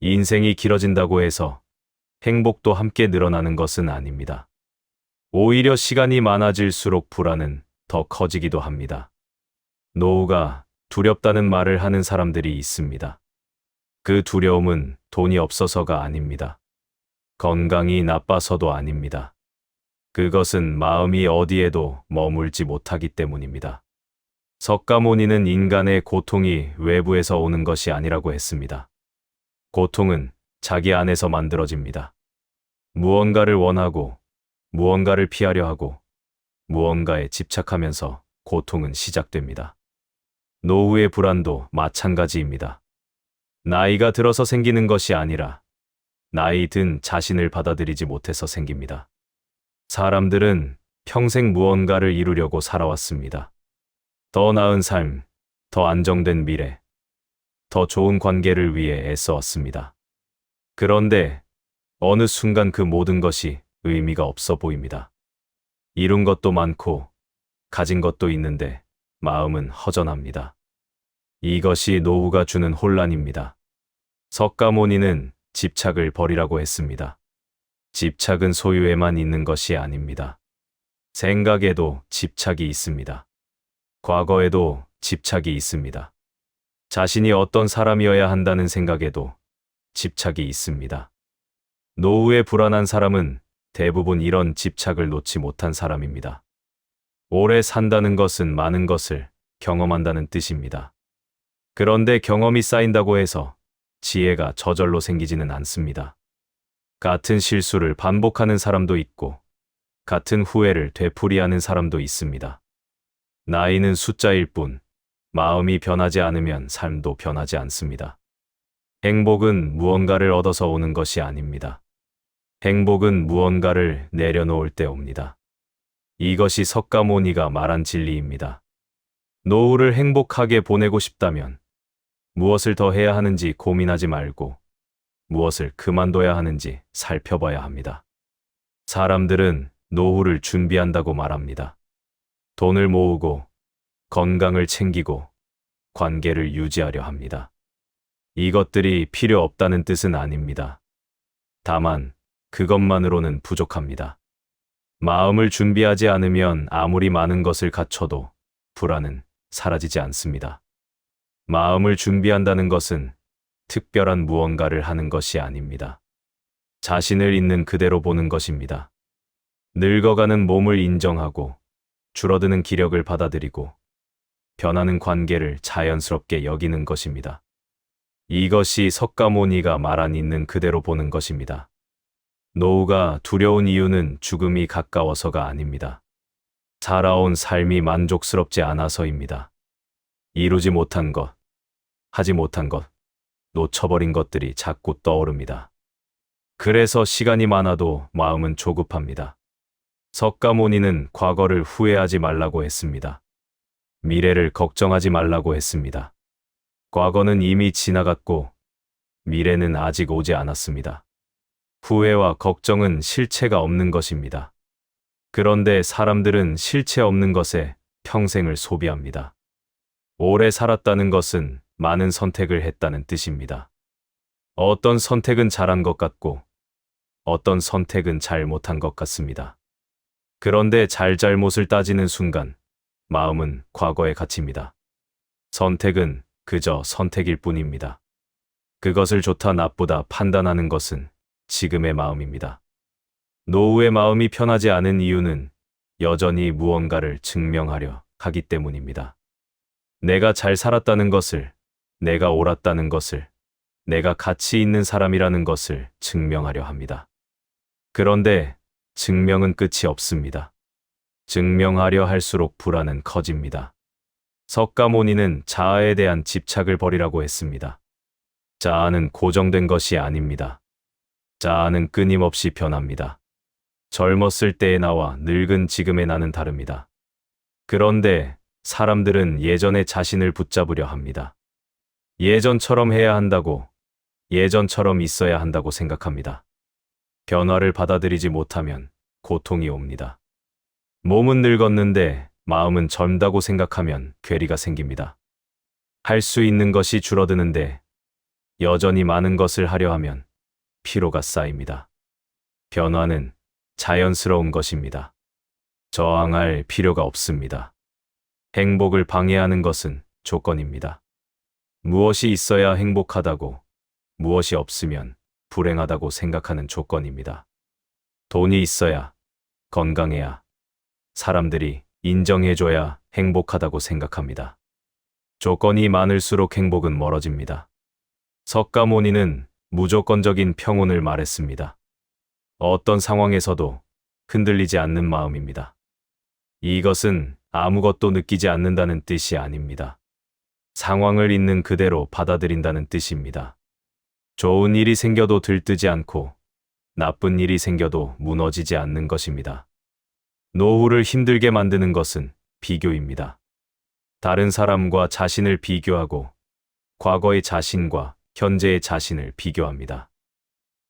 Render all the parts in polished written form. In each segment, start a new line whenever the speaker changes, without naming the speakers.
인생이 길어진다고 해서 행복도 함께 늘어나는 것은 아닙니다. 오히려 시간이 많아질수록 불안은 더 커지기도 합니다. 노후가 두렵다는 말을 하는 사람들이 있습니다. 그 두려움은 돈이 없어서가 아닙니다. 건강이 나빠서도 아닙니다. 그것은 마음이 어디에도 머물지 못하기 때문입니다. 석가모니는 인간의 고통이 외부에서 오는 것이 아니라고 했습니다. 고통은 자기 안에서 만들어집니다. 무언가를 원하고, 무언가를 피하려 하고, 무언가에 집착하면서 고통은 시작됩니다. 노후의 불안도 마찬가지입니다. 나이가 들어서 생기는 것이 아니라 나이 든 자신을 받아들이지 못해서 생깁니다. 사람들은 평생 무언가를 이루려고 살아왔습니다. 더 나은 삶, 더 안정된 미래, 더 좋은 관계를 위해 애써왔습니다. 그런데 어느 순간 그 모든 것이 의미가 없어 보입니다. 이룬 것도 많고 가진 것도 있는데 마음은 허전합니다. 이것이 노후가 주는 혼란입니다. 석가모니는 집착을 버리라고 했습니다. 집착은 소유에만 있는 것이 아닙니다. 생각에도 집착이 있습니다. 과거에도 집착이 있습니다. 자신이 어떤 사람이어야 한다는 생각에도 집착이 있습니다. 노후에 불안한 사람은 대부분 이런 집착을 놓지 못한 사람입니다. 오래 산다는 것은 많은 것을 경험한다는 뜻입니다. 그런데 경험이 쌓인다고 해서 지혜가 저절로 생기지는 않습니다. 같은 실수를 반복하는 사람도 있고, 같은 후회를 되풀이하는 사람도 있습니다. 나이는 숫자일 뿐, 마음이 변하지 않으면 삶도 변하지 않습니다. 행복은 무언가를 얻어서 오는 것이 아닙니다. 행복은 무언가를 내려놓을 때 옵니다. 이것이 석가모니가 말한 진리입니다. 노후를 행복하게 보내고 싶다면 무엇을 더 해야 하는지 고민하지 말고 무엇을 그만둬야 하는지 살펴봐야 합니다. 사람들은 노후를 준비한다고 말합니다. 돈을 모으고 건강을 챙기고 관계를 유지하려 합니다. 이것들이 필요 없다는 뜻은 아닙니다. 다만 그것만으로는 부족합니다. 마음을 준비하지 않으면 아무리 많은 것을 갖춰도 불안은 사라지지 않습니다. 마음을 준비한다는 것은 특별한 무언가를 하는 것이 아닙니다. 자신을 있는 그대로 보는 것입니다. 늙어가는 몸을 인정하고 줄어드는 기력을 받아들이고 변하는 관계를 자연스럽게 여기는 것입니다. 이것이 석가모니가 말한 있는 그대로 보는 것입니다. 노후가 두려운 이유는 죽음이 가까워서가 아닙니다. 살아온 삶이 만족스럽지 않아서입니다. 이루지 못한 것, 하지 못한 것, 놓쳐버린 것들이 자꾸 떠오릅니다. 그래서 시간이 많아도 마음은 조급합니다. 석가모니는 과거를 후회하지 말라고 했습니다. 미래를 걱정하지 말라고 했습니다. 과거는 이미 지나갔고 미래는 아직 오지 않았습니다. 후회와 걱정은 실체가 없는 것입니다. 그런데 사람들은 실체 없는 것에 평생을 소비합니다. 오래 살았다는 것은 많은 선택을 했다는 뜻입니다. 어떤 선택은 잘한 것 같고 어떤 선택은 잘못한 것 같습니다. 그런데 잘잘못을 따지는 순간 마음은 과거에 갇힙니다. 선택은 그저 선택일 뿐입니다. 그것을 좋다 나쁘다 판단하는 것은 지금의 마음입니다. 노후의 마음이 편하지 않은 이유는 여전히 무언가를 증명하려 하기 때문입니다. 내가 잘 살았다는 것을, 내가 옳았다는 것을, 내가 가치 있는 사람이라는 것을 증명하려 합니다. 그런데 증명은 끝이 없습니다. 증명하려 할수록 불안은 커집니다. 석가모니는 자아에 대한 집착을 버리라고 했습니다. 자아는 고정된 것이 아닙니다. 자아는 끊임없이 변합니다. 젊었을 때의 나와 늙은 지금의 나는 다릅니다. 그런데 사람들은 예전의 자신을 붙잡으려 합니다. 예전처럼 해야 한다고, 예전처럼 있어야 한다고 생각합니다. 변화를 받아들이지 못하면 고통이 옵니다. 몸은 늙었는데 마음은 젊다고 생각하면 괴리가 생깁니다. 할 수 있는 것이 줄어드는데 여전히 많은 것을 하려 하면 피로가 쌓입니다. 변화는 자연스러운 것입니다. 저항할 필요가 없습니다. 행복을 방해하는 것은 조건입니다. 무엇이 있어야 행복하다고, 무엇이 없으면 불행하다고 생각하는 조건입니다. 돈이 있어야, 건강해야, 사람들이 인정해줘야 행복하다고 생각합니다. 조건이 많을수록 행복은 멀어집니다. 석가모니는 무조건적인 평온을 말했습니다. 어떤 상황에서도 흔들리지 않는 마음입니다. 이것은 아무것도 느끼지 않는다는 뜻이 아닙니다. 상황을 있는 그대로 받아들인다는 뜻입니다. 좋은 일이 생겨도 들뜨지 않고 나쁜 일이 생겨도 무너지지 않는 것입니다. 노후를 힘들게 만드는 것은 비교입니다. 다른 사람과 자신을 비교하고 과거의 자신과 현재의 자신을 비교합니다.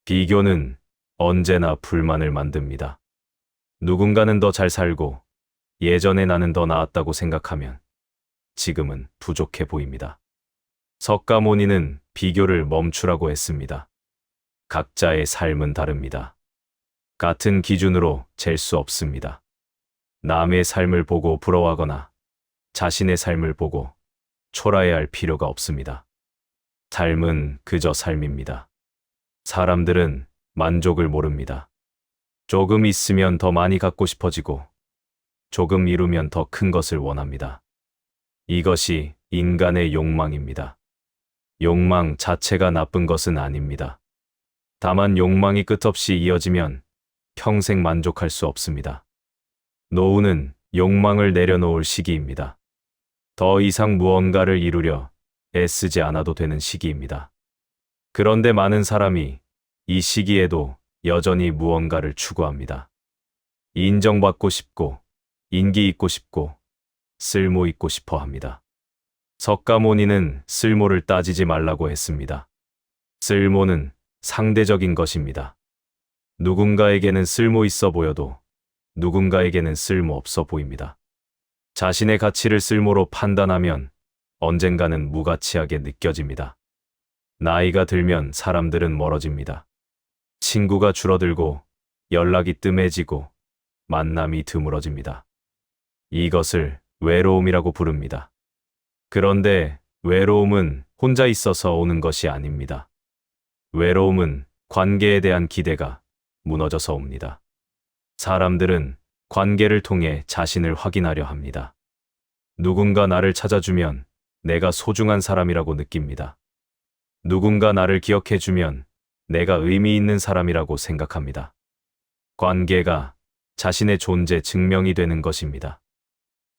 비교는 언제나 불만을 만듭니다. 누군가는 더 잘 살고 예전에 나는 더 나았다고 생각하면 지금은 부족해 보입니다. 석가모니는 비교를 멈추라고 했습니다. 각자의 삶은 다릅니다. 같은 기준으로 잴 수 없습니다. 남의 삶을 보고 부러워하거나 자신의 삶을 보고 초라해할 필요가 없습니다. 삶은 그저 삶입니다. 사람들은 만족을 모릅니다. 조금 있으면 더 많이 갖고 싶어지고 조금 이루면 더 큰 것을 원합니다. 이것이 인간의 욕망입니다. 욕망 자체가 나쁜 것은 아닙니다. 다만 욕망이 끝없이 이어지면 평생 만족할 수 없습니다. 노후는 욕망을 내려놓을 시기입니다. 더 이상 무언가를 이루려 애쓰지 않아도 되는 시기입니다. 그런데 많은 사람이 이 시기에도 여전히 무언가를 추구합니다. 인정받고 싶고, 인기 있고 싶고, 쓸모 있고 싶어 합니다. 석가모니는 쓸모를 따지지 말라고 했습니다. 쓸모는 상대적인 것입니다. 누군가에게는 쓸모 있어 보여도 누군가에게는 쓸모 없어 보입니다. 자신의 가치를 쓸모로 판단하면 언젠가는 무가치하게 느껴집니다. 나이가 들면 사람들은 멀어집니다. 친구가 줄어들고 연락이 뜸해지고 만남이 드물어집니다. 이것을 외로움이라고 부릅니다. 그런데 외로움은 혼자 있어서 오는 것이 아닙니다. 외로움은 관계에 대한 기대가 무너져서 옵니다. 사람들은 관계를 통해 자신을 확인하려 합니다. 누군가 나를 찾아주면 내가 소중한 사람이라고 느낍니다. 누군가 나를 기억해주면 내가 의미 있는 사람이라고 생각합니다. 관계가 자신의 존재 증명이 되는 것입니다.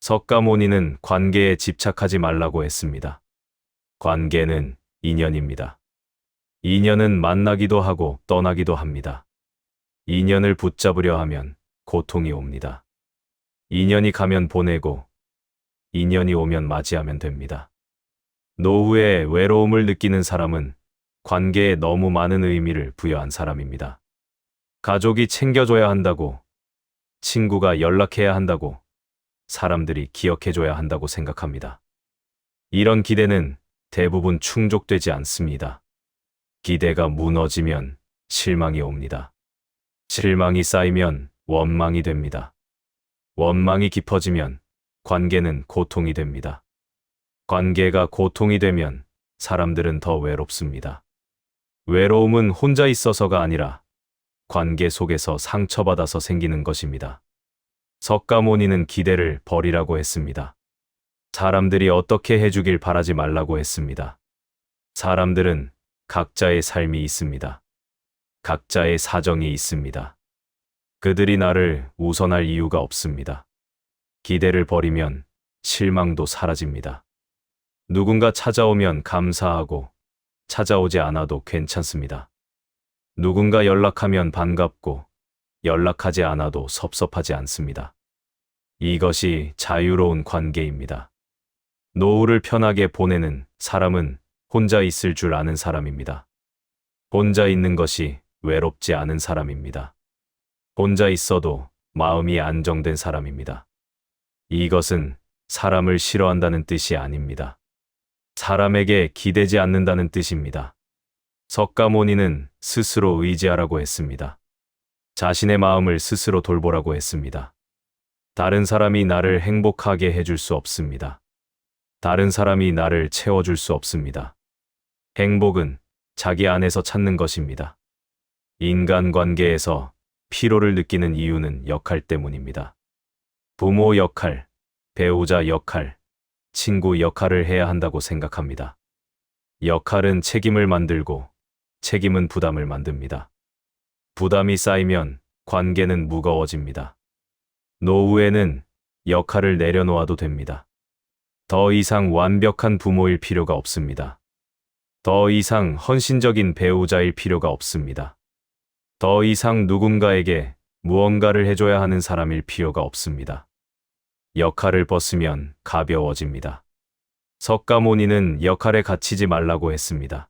석가모니는 관계에 집착하지 말라고 했습니다. 관계는 인연입니다. 인연은 만나기도 하고 떠나기도 합니다. 인연을 붙잡으려 하면 고통이 옵니다. 인연이 가면 보내고 인연이 오면 맞이하면 됩니다. 노후에 외로움을 느끼는 사람은 관계에 너무 많은 의미를 부여한 사람입니다. 가족이 챙겨줘야 한다고, 친구가 연락해야 한다고, 사람들이 기억해줘야 한다고 생각합니다. 이런 기대는 대부분 충족되지 않습니다. 기대가 무너지면 실망이 옵니다. 실망이 쌓이면 원망이 됩니다. 원망이 깊어지면 관계는 고통이 됩니다. 관계가 고통이 되면 사람들은 더 외롭습니다. 외로움은 혼자 있어서가 아니라 관계 속에서 상처받아서 생기는 것입니다. 석가모니는 기대를 버리라고 했습니다. 사람들이 어떻게 해주길 바라지 말라고 했습니다. 사람들은 각자의 삶이 있습니다. 각자의 사정이 있습니다. 그들이 나를 우선할 이유가 없습니다. 기대를 버리면 실망도 사라집니다. 누군가 찾아오면 감사하고 찾아오지 않아도 괜찮습니다. 누군가 연락하면 반갑고 연락하지 않아도 섭섭하지 않습니다. 이것이 자유로운 관계입니다. 노후를 편하게 보내는 사람은 혼자 있을 줄 아는 사람입니다. 혼자 있는 것이 외롭지 않은 사람입니다. 혼자 있어도 마음이 안정된 사람입니다. 이것은 사람을 싫어한다는 뜻이 아닙니다. 사람에게 기대지 않는다는 뜻입니다. 석가모니는 스스로 의지하라고 했습니다. 자신의 마음을 스스로 돌보라고 했습니다. 다른 사람이 나를 행복하게 해줄 수 없습니다. 다른 사람이 나를 채워줄 수 없습니다. 행복은 자기 안에서 찾는 것입니다. 인간관계에서 피로를 느끼는 이유는 역할 때문입니다. 부모 역할, 배우자 역할, 친구 역할을 해야 한다고 생각합니다. 역할은 책임을 만들고 책임은 부담을 만듭니다. 부담이 쌓이면 관계는 무거워집니다. 노후에는 역할을 내려놓아도 됩니다. 더 이상 완벽한 부모일 필요가 없습니다. 더 이상 헌신적인 배우자일 필요가 없습니다. 더 이상 누군가에게 무언가를 해줘야 하는 사람일 필요가 없습니다. 역할을 벗으면 가벼워집니다. 석가모니는 역할에 갇히지 말라고 했습니다.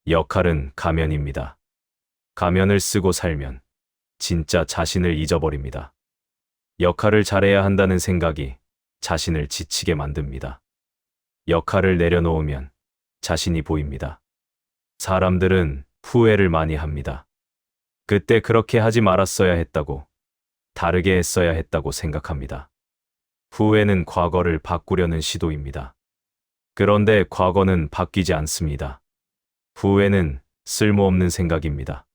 역할은 가면입니다. 가면을 쓰고 살면 진짜 자신을 잊어버립니다. 역할을 잘해야 한다는 생각이 자신을 지치게 만듭니다. 역할을 내려놓으면 자신이 보입니다. 사람들은 후회를 많이 합니다. 그때 그렇게 하지 말았어야 했다고, 다르게 했어야 했다고 생각합니다. 후회는 과거를 바꾸려는 시도입니다. 그런데 과거는 바뀌지 않습니다. 후회는 쓸모없는 생각입니다.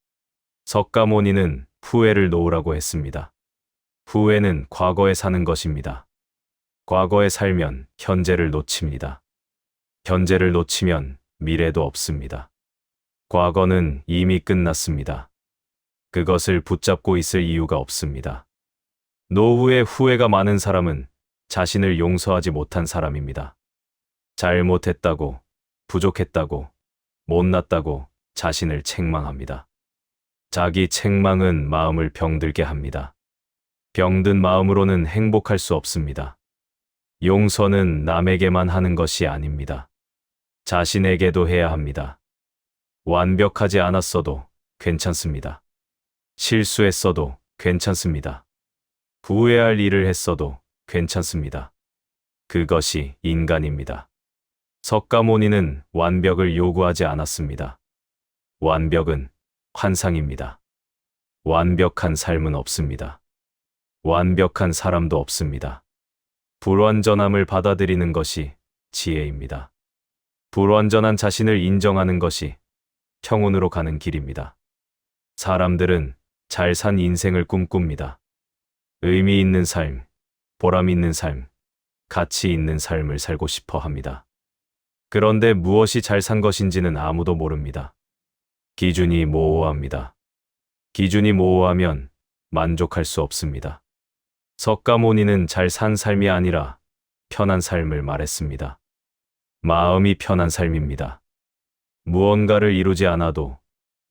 석가모니는 후회를 놓으라고 했습니다. 후회는 과거에 사는 것입니다. 과거에 살면 현재를 놓칩니다. 현재를 놓치면 미래도 없습니다. 과거는 이미 끝났습니다. 그것을 붙잡고 있을 이유가 없습니다. 노후에 후회가 많은 사람은 자신을 용서하지 못한 사람입니다. 잘못했다고, 부족했다고, 못났다고 자신을 책망합니다. 자기 책망은 마음을 병들게 합니다. 병든 마음으로는 행복할 수 없습니다. 용서는 남에게만 하는 것이 아닙니다. 자신에게도 해야 합니다. 완벽하지 않았어도 괜찮습니다. 실수했어도 괜찮습니다. 후회할 일을 했어도 괜찮습니다. 그것이 인간입니다. 석가모니는 완벽을 요구하지 않았습니다. 완벽은 환상입니다. 완벽한 삶은 없습니다. 완벽한 사람도 없습니다. 불완전함을 받아들이는 것이 지혜입니다. 불완전한 자신을 인정하는 것이 평온으로 가는 길입니다. 사람들은 잘 산 인생을 꿈꿉니다. 의미 있는 삶, 보람 있는 삶, 가치 있는 삶을 살고 싶어 합니다. 그런데 무엇이 잘 산 것인지는 아무도 모릅니다. 기준이 모호합니다. 기준이 모호하면 만족할 수 없습니다. 석가모니는 잘 산 삶이 아니라 편한 삶을 말했습니다. 마음이 편한 삶입니다. 무언가를 이루지 않아도,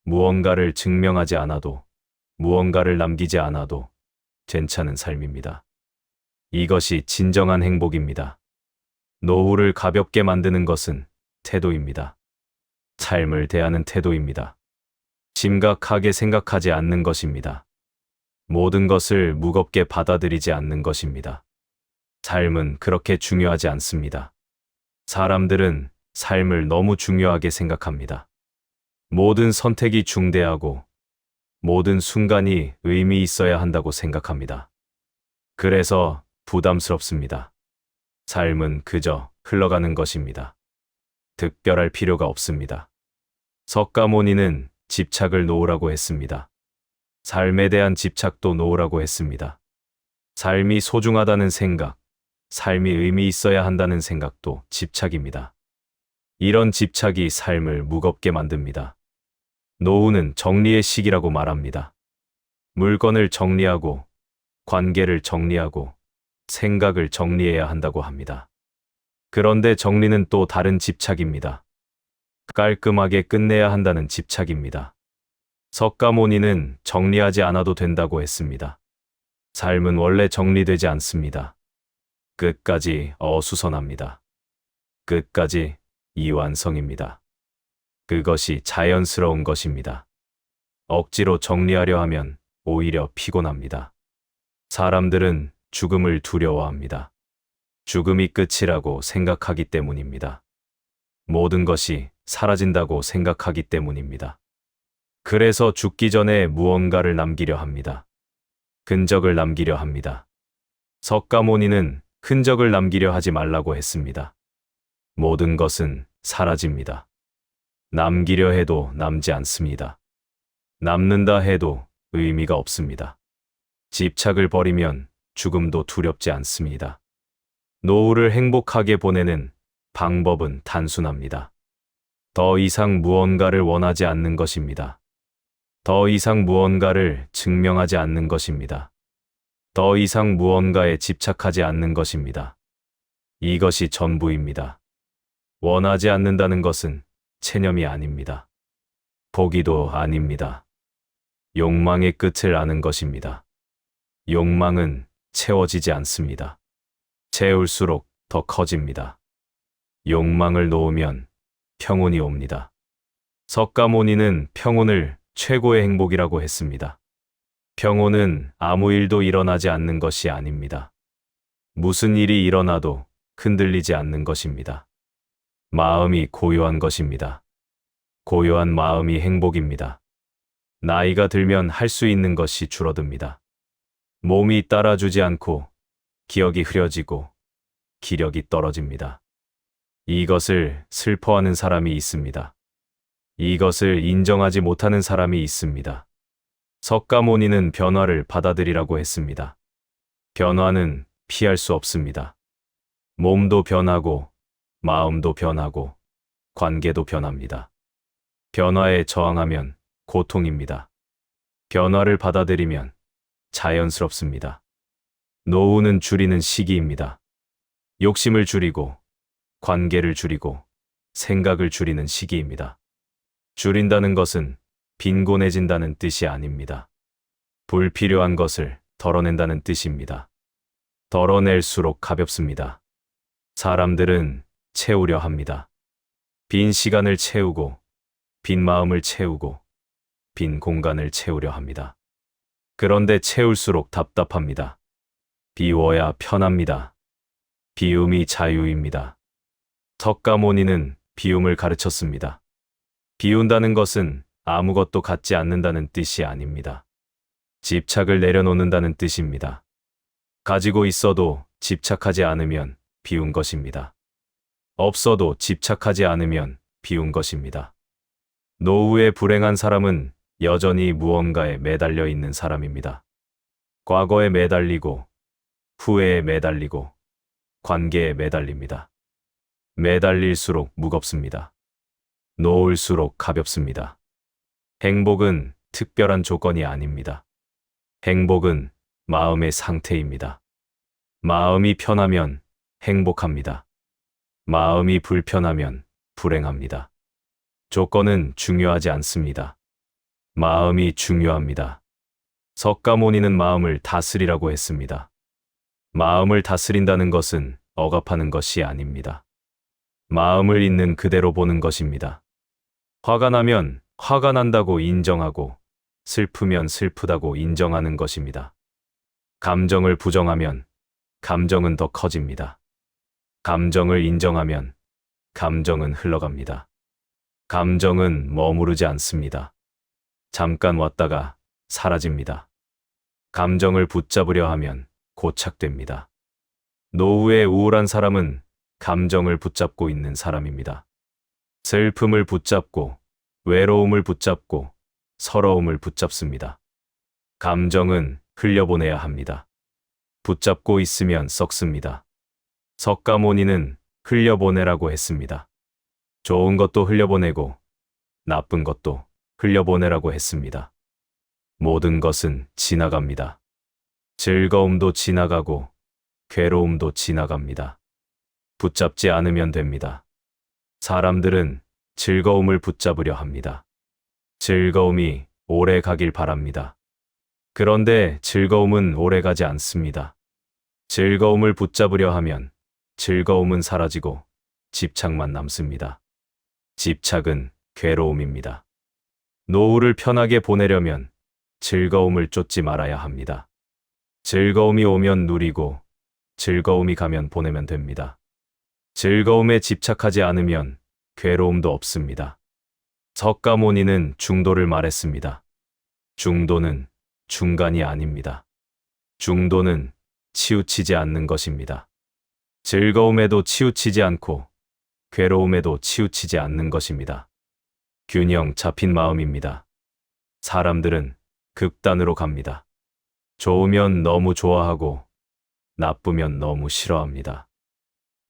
무언가를 증명하지 않아도, 무언가를 남기지 않아도 괜찮은 삶입니다. 이것이 진정한 행복입니다. 노후를 가볍게 만드는 것은 태도입니다. 삶을 대하는 태도입니다. 심각하게 생각하지 않는 것입니다. 모든 것을 무겁게 받아들이지 않는 것입니다. 삶은 그렇게 중요하지 않습니다. 사람들은 삶을 너무 중요하게 생각합니다. 모든 선택이 중대하고 모든 순간이 의미 있어야 한다고 생각합니다. 그래서 부담스럽습니다. 삶은 그저 흘러가는 것입니다. 특별할 필요가 없습니다. 석가모니는 집착을 놓으라고 했습니다. 삶에 대한 집착도 놓으라고 했습니다. 삶이 소중하다는 생각, 삶이 의미 있어야 한다는 생각도 집착입니다. 이런 집착이 삶을 무겁게 만듭니다. 노후는 정리의 시기라고 말합니다. 물건을 정리하고, 관계를 정리하고, 생각을 정리해야 한다고 합니다. 그런데 정리는 또 다른 집착입니다. 깔끔하게 끝내야 한다는 집착입니다. 석가모니는 정리하지 않아도 된다고 했습니다. 삶은 원래 정리되지 않습니다. 끝까지 어수선합니다. 끝까지 이완성입니다. 그것이 자연스러운 것입니다. 억지로 정리하려 하면 오히려 피곤합니다. 사람들은 죽음을 두려워합니다. 죽음이 끝이라고 생각하기 때문입니다. 모든 것이 사라진다고 생각하기 때문입니다. 그래서 죽기 전에 무언가를 남기려 합니다. 흔적을 남기려 합니다. 석가모니는 흔적을 남기려 하지 말라고 했습니다. 모든 것은 사라집니다. 남기려 해도 남지 않습니다. 남는다 해도 의미가 없습니다. 집착을 버리면 죽음도 두렵지 않습니다. 노후를 행복하게 보내는 방법은 단순합니다. 더 이상 무언가를 원하지 않는 것입니다. 더 이상 무언가를 증명하지 않는 것입니다. 더 이상 무언가에 집착하지 않는 것입니다. 이것이 전부입니다. 원하지 않는다는 것은 체념이 아닙니다. 포기도 아닙니다. 욕망의 끝을 아는 것입니다. 욕망은 채워지지 않습니다. 채울수록 더 커집니다. 욕망을 놓으면 평온이 옵니다. 석가모니는 평온을 최고의 행복이라고 했습니다. 평온은 아무 일도 일어나지 않는 것이 아닙니다. 무슨 일이 일어나도 흔들리지 않는 것입니다. 마음이 고요한 것입니다. 고요한 마음이 행복입니다. 나이가 들면 할 수 있는 것이 줄어듭니다. 몸이 따라주지 않고 기억이 흐려지고 기력이 떨어집니다. 이것을 슬퍼하는 사람이 있습니다. 이것을 인정하지 못하는 사람이 있습니다. 석가모니는 변화를 받아들이라고 했습니다. 변화는 피할 수 없습니다. 몸도 변하고 마음도 변하고 관계도 변합니다. 변화에 저항하면 고통입니다. 변화를 받아들이면 자연스럽습니다. 노후는 줄이는 시기입니다. 욕심을 줄이고 관계를 줄이고 생각을 줄이는 시기입니다. 줄인다는 것은 빈곤해진다는 뜻이 아닙니다. 불필요한 것을 덜어낸다는 뜻입니다. 덜어낼수록 가볍습니다. 사람들은 채우려 합니다. 빈 시간을 채우고, 빈 마음을 채우고, 빈 공간을 채우려 합니다. 그런데 채울수록 답답합니다. 비워야 편합니다. 비움이 자유입니다. 석가모니는 비움을 가르쳤습니다. 비운다는 것은 아무것도 갖지 않는다는 뜻이 아닙니다. 집착을 내려놓는다는 뜻입니다. 가지고 있어도 집착하지 않으면 비운 것입니다. 없어도 집착하지 않으면 비운 것입니다. 노후에 불행한 사람은 여전히 무언가에 매달려 있는 사람입니다. 과거에 매달리고, 후회에 매달리고, 관계에 매달립니다. 매달릴수록 무겁습니다. 놓을수록 가볍습니다. 행복은 특별한 조건이 아닙니다. 행복은 마음의 상태입니다. 마음이 편하면 행복합니다. 마음이 불편하면 불행합니다. 조건은 중요하지 않습니다. 마음이 중요합니다. 석가모니는 마음을 다스리라고 했습니다. 마음을 다스린다는 것은 억압하는 것이 아닙니다. 마음을 있는 그대로 보는 것입니다. 화가 나면 화가 난다고 인정하고 슬프면 슬프다고 인정하는 것입니다. 감정을 부정하면 감정은 더 커집니다. 감정을 인정하면 감정은 흘러갑니다. 감정은 머무르지 않습니다. 잠깐 왔다가 사라집니다. 감정을 붙잡으려 하면 고착됩니다. 노후에 우울한 사람은 감정을 붙잡고 있는 사람입니다. 슬픔을 붙잡고 외로움을 붙잡고 서러움을 붙잡습니다. 감정은 흘려보내야 합니다. 붙잡고 있으면 썩습니다. 석가모니는 흘려보내라고 했습니다. 좋은 것도 흘려보내고 나쁜 것도 흘려보내라고 했습니다. 모든 것은 지나갑니다. 즐거움도 지나가고 괴로움도 지나갑니다. 붙잡지 않으면 됩니다. 사람들은 즐거움을 붙잡으려 합니다. 즐거움이 오래 가길 바랍니다. 그런데 즐거움은 오래 가지 않습니다. 즐거움을 붙잡으려 하면 즐거움은 사라지고 집착만 남습니다. 집착은 괴로움입니다. 노후를 편하게 보내려면 즐거움을 쫓지 말아야 합니다. 즐거움이 오면 누리고 즐거움이 가면 보내면 됩니다. 즐거움에 집착하지 않으면 괴로움도 없습니다. 석가모니는 중도를 말했습니다. 중도는 중간이 아닙니다. 중도는 치우치지 않는 것입니다. 즐거움에도 치우치지 않고 괴로움에도 치우치지 않는 것입니다. 균형 잡힌 마음입니다. 사람들은 극단으로 갑니다. 좋으면 너무 좋아하고 나쁘면 너무 싫어합니다.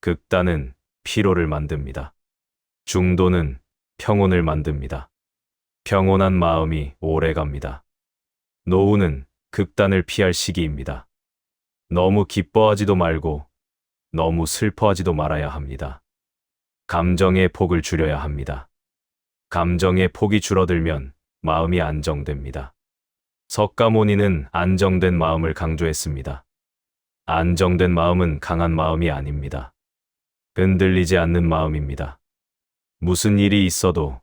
극단은 피로를 만듭니다. 중도는 평온을 만듭니다. 평온한 마음이 오래 갑니다. 노후는 극단을 피할 시기입니다. 너무 기뻐하지도 말고 너무 슬퍼하지도 말아야 합니다. 감정의 폭을 줄여야 합니다. 감정의 폭이 줄어들면 마음이 안정됩니다. 석가모니는 안정된 마음을 강조했습니다. 안정된 마음은 강한 마음이 아닙니다. 흔들리지 않는 마음입니다. 무슨 일이 있어도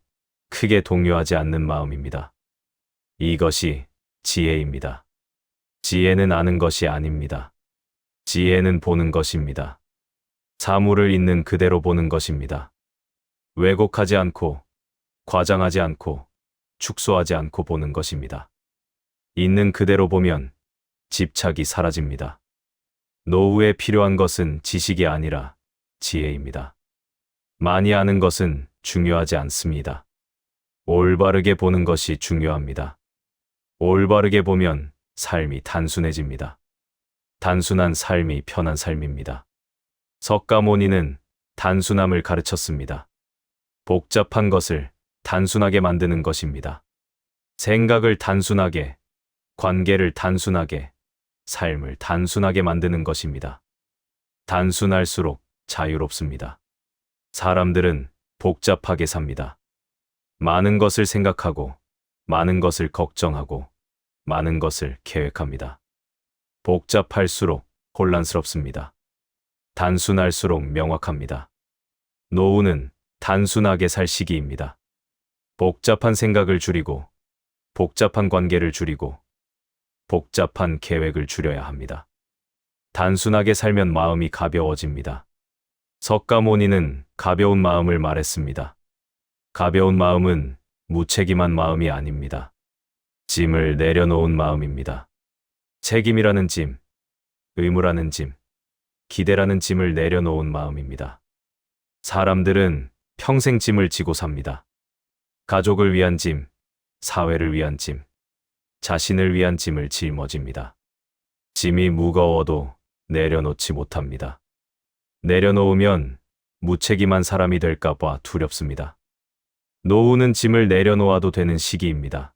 크게 동요하지 않는 마음입니다. 이것이 지혜입니다. 지혜는 아는 것이 아닙니다. 지혜는 보는 것입니다. 사물을 있는 그대로 보는 것입니다. 왜곡하지 않고, 과장하지 않고, 축소하지 않고 보는 것입니다. 있는 그대로 보면 집착이 사라집니다. 노후에 필요한 것은 지식이 아니라 지혜입니다. 많이 아는 것은 중요하지 않습니다. 올바르게 보는 것이 중요합니다. 올바르게 보면 삶이 단순해집니다. 단순한 삶이 편한 삶입니다. 석가모니는 단순함을 가르쳤습니다. 복잡한 것을 단순하게 만드는 것입니다. 생각을 단순하게, 관계를 단순하게, 삶을 단순하게 만드는 것입니다. 단순할수록 자유롭습니다. 사람들은 복잡하게 삽니다. 많은 것을 생각하고, 많은 것을 걱정하고, 많은 것을 계획합니다. 복잡할수록 혼란스럽습니다. 단순할수록 명확합니다. 노후는 단순하게 살 시기입니다. 복잡한 생각을 줄이고, 복잡한 관계를 줄이고, 복잡한 계획을 줄여야 합니다. 단순하게 살면 마음이 가벼워집니다. 석가모니는 가벼운 마음을 말했습니다. 가벼운 마음은 무책임한 마음이 아닙니다. 짐을 내려놓은 마음입니다. 책임이라는 짐, 의무라는 짐, 기대라는 짐을 내려놓은 마음입니다. 사람들은 평생 짐을 지고 삽니다. 가족을 위한 짐, 사회를 위한 짐, 자신을 위한 짐을 짊어집니다. 짐이 무거워도 내려놓지 못합니다. 내려놓으면 무책임한 사람이 될까 봐 두렵습니다. 노후는 짐을 내려놓아도 되는 시기입니다.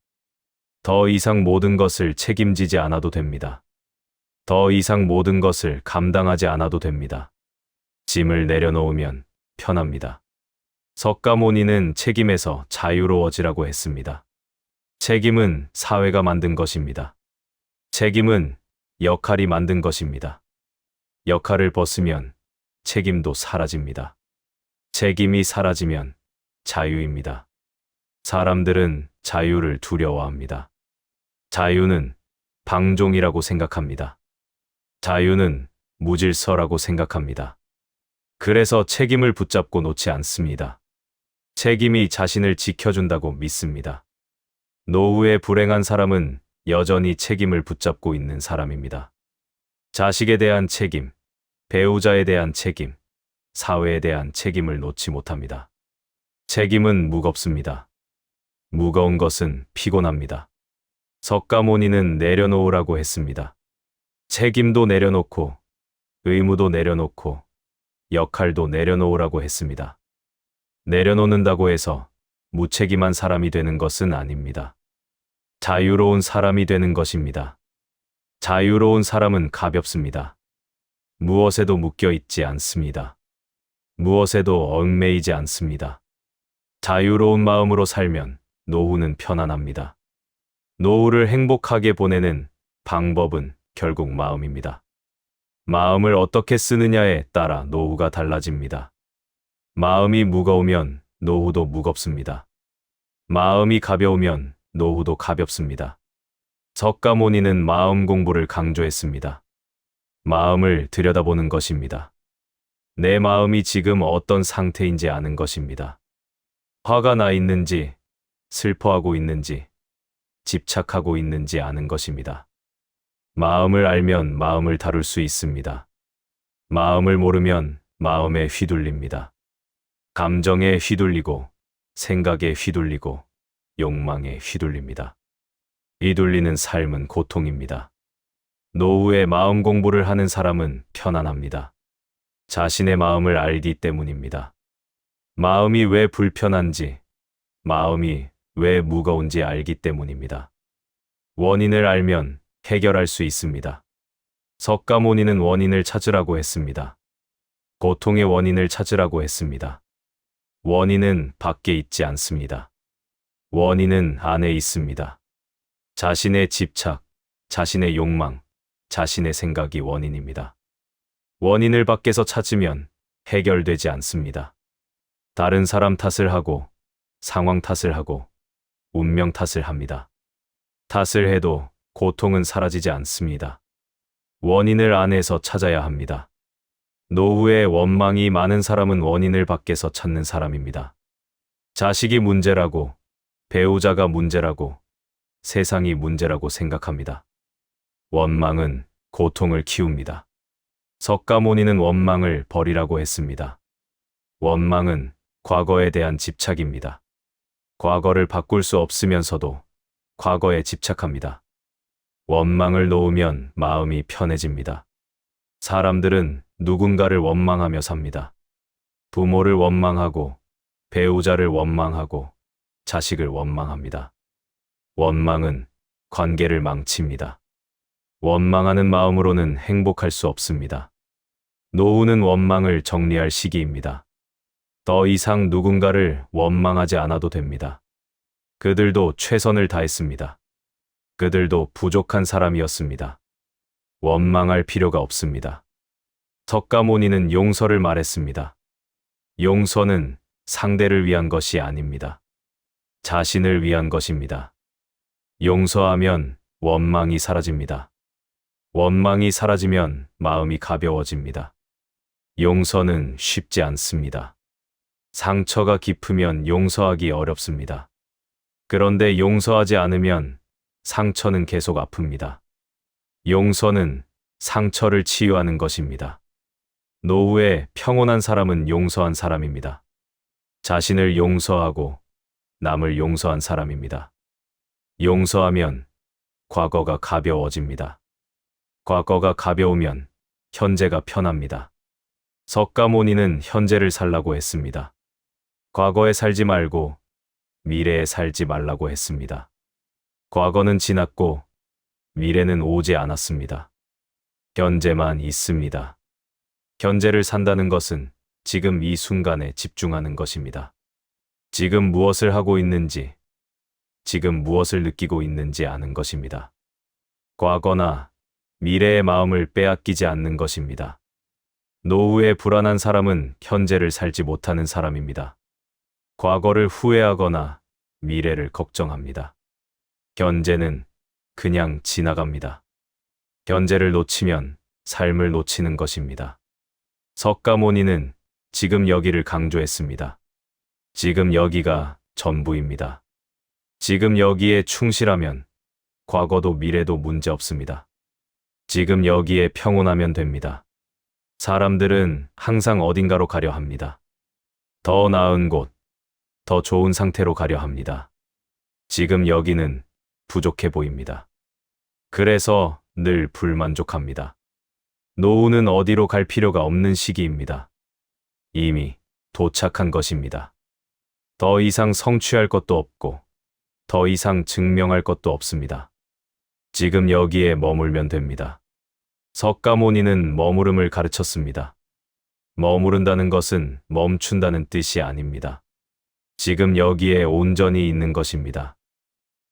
더 이상 모든 것을 책임지지 않아도 됩니다. 더 이상 모든 것을 감당하지 않아도 됩니다. 짐을 내려놓으면 편합니다. 석가모니는 책임에서 자유로워지라고 했습니다. 책임은 사회가 만든 것입니다. 책임은 역할이 만든 것입니다. 역할을 벗으면 책임도 사라집니다. 책임이 사라지면 자유입니다. 사람들은 자유를 두려워합니다. 자유는 방종이라고 생각합니다. 자유는 무질서라고 생각합니다. 그래서 책임을 붙잡고 놓지 않습니다. 책임이 자신을 지켜준다고 믿습니다. 노후에 불행한 사람은 여전히 책임을 붙잡고 있는 사람입니다. 자식에 대한 책임, 배우자에 대한 책임, 사회에 대한 책임을 놓지 못합니다. 책임은 무겁습니다. 무거운 것은 피곤합니다. 석가모니는 내려놓으라고 했습니다. 책임도 내려놓고, 의무도 내려놓고, 역할도 내려놓으라고 했습니다. 내려놓는다고 해서 무책임한 사람이 되는 것은 아닙니다. 자유로운 사람이 되는 것입니다. 자유로운 사람은 가볍습니다. 무엇에도 묶여 있지 않습니다. 무엇에도 얽매이지 않습니다. 자유로운 마음으로 살면 노후는 편안합니다. 노후를 행복하게 보내는 방법은 결국 마음입니다. 마음을 어떻게 쓰느냐에 따라 노후가 달라집니다. 마음이 무거우면 노후도 무겁습니다. 마음이 가벼우면 노후도 가볍습니다. 석가모니는 마음 공부를 강조했습니다. 마음을 들여다보는 것입니다. 내 마음이 지금 어떤 상태인지 아는 것입니다. 화가 나 있는지, 슬퍼하고 있는지, 집착하고 있는지 아는 것입니다. 마음을 알면 마음을 다룰 수 있습니다. 마음을 모르면 마음에 휘둘립니다. 감정에 휘둘리고, 생각에 휘둘리고, 욕망에 휘둘립니다. 휘둘리는 삶은 고통입니다. 노후에 마음 공부를 하는 사람은 편안합니다. 자신의 마음을 알기 때문입니다. 마음이 왜 불편한지, 마음이 왜 무거운지 알기 때문입니다. 원인을 알면 해결할 수 있습니다. 석가모니는 원인을 찾으라고 했습니다. 고통의 원인을 찾으라고 했습니다. 원인은 밖에 있지 않습니다. 원인은 안에 있습니다. 자신의 집착, 자신의 욕망, 자신의 생각이 원인입니다. 원인을 밖에서 찾으면 해결되지 않습니다. 다른 사람 탓을 하고, 상황 탓을 하고, 운명 탓을 합니다. 탓을 해도 고통은 사라지지 않습니다. 원인을 안에서 찾아야 합니다. 노후에 원망이 많은 사람은 원인을 밖에서 찾는 사람입니다. 자식이 문제라고, 배우자가 문제라고, 세상이 문제라고 생각합니다. 원망은 고통을 키웁니다. 석가모니는 원망을 버리라고 했습니다. 원망은 과거에 대한 집착입니다. 과거를 바꿀 수 없으면서도 과거에 집착합니다. 원망을 놓으면 마음이 편해집니다. 사람들은 누군가를 원망하며 삽니다. 부모를 원망하고, 배우자를 원망하고, 자식을 원망합니다. 원망은 관계를 망칩니다. 원망하는 마음으로는 행복할 수 없습니다. 노후는 원망을 정리할 시기입니다. 더 이상 누군가를 원망하지 않아도 됩니다. 그들도 최선을 다했습니다. 그들도 부족한 사람이었습니다. 원망할 필요가 없습니다. 석가모니는 용서를 말했습니다. 용서는 상대를 위한 것이 아닙니다. 자신을 위한 것입니다. 용서하면 원망이 사라집니다. 원망이 사라지면 마음이 가벼워집니다. 용서는 쉽지 않습니다. 상처가 깊으면 용서하기 어렵습니다. 그런데 용서하지 않으면 상처는 계속 아픕니다. 용서는 상처를 치유하는 것입니다. 노후에 평온한 사람은 용서한 사람입니다. 자신을 용서하고 남을 용서한 사람입니다. 용서하면 과거가 가벼워집니다. 과거가 가벼우면 현재가 편합니다. 석가모니는 현재를 살라고 했습니다. 과거에 살지 말고 미래에 살지 말라고 했습니다. 과거는 지났고 미래는 오지 않았습니다. 현재만 있습니다. 현재를 산다는 것은 지금 이 순간에 집중하는 것입니다. 지금 무엇을 하고 있는지, 지금 무엇을 느끼고 있는지 아는 것입니다. 과거나 미래의 마음을 빼앗기지 않는 것입니다. 노후에 불안한 사람은 현재를 살지 못하는 사람입니다. 과거를 후회하거나 미래를 걱정합니다. 현재는 그냥 지나갑니다. 현재를 놓치면 삶을 놓치는 것입니다. 석가모니는 지금 여기를 강조했습니다. 지금 여기가 전부입니다. 지금 여기에 충실하면 과거도 미래도 문제 없습니다. 지금 여기에 평온하면 됩니다. 사람들은 항상 어딘가로 가려 합니다. 더 나은 곳, 더 좋은 상태로 가려 합니다. 지금 여기는 부족해 보입니다. 그래서 늘 불만족합니다. 노후는 어디로 갈 필요가 없는 시기입니다. 이미 도착한 것입니다. 더 이상 성취할 것도 없고, 더 이상 증명할 것도 없습니다. 지금 여기에 머물면 됩니다. 석가모니는 머무름을 가르쳤습니다. 머무른다는 것은 멈춘다는 뜻이 아닙니다. 지금 여기에 온전히 있는 것입니다.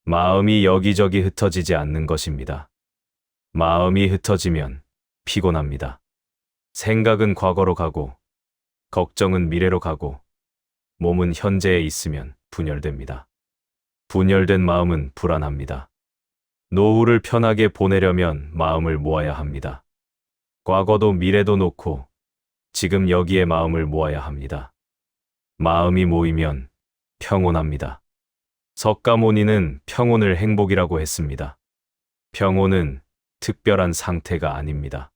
마음이 여기저기 흩어지지 않는 것입니다. 마음이 흩어지면 피곤합니다. 생각은 과거로 가고, 걱정은 미래로 가고, 몸은 현재에 있으면 분열됩니다. 분열된 마음은 불안합니다. 노후를 편하게 보내려면 마음을 모아야 합니다. 과거도 미래도 놓고 지금 여기에 마음을 모아야 합니다. 마음이 모이면 평온합니다. 석가모니는 평온을 행복이라고 했습니다. 평온은 특별한 상태가 아닙니다.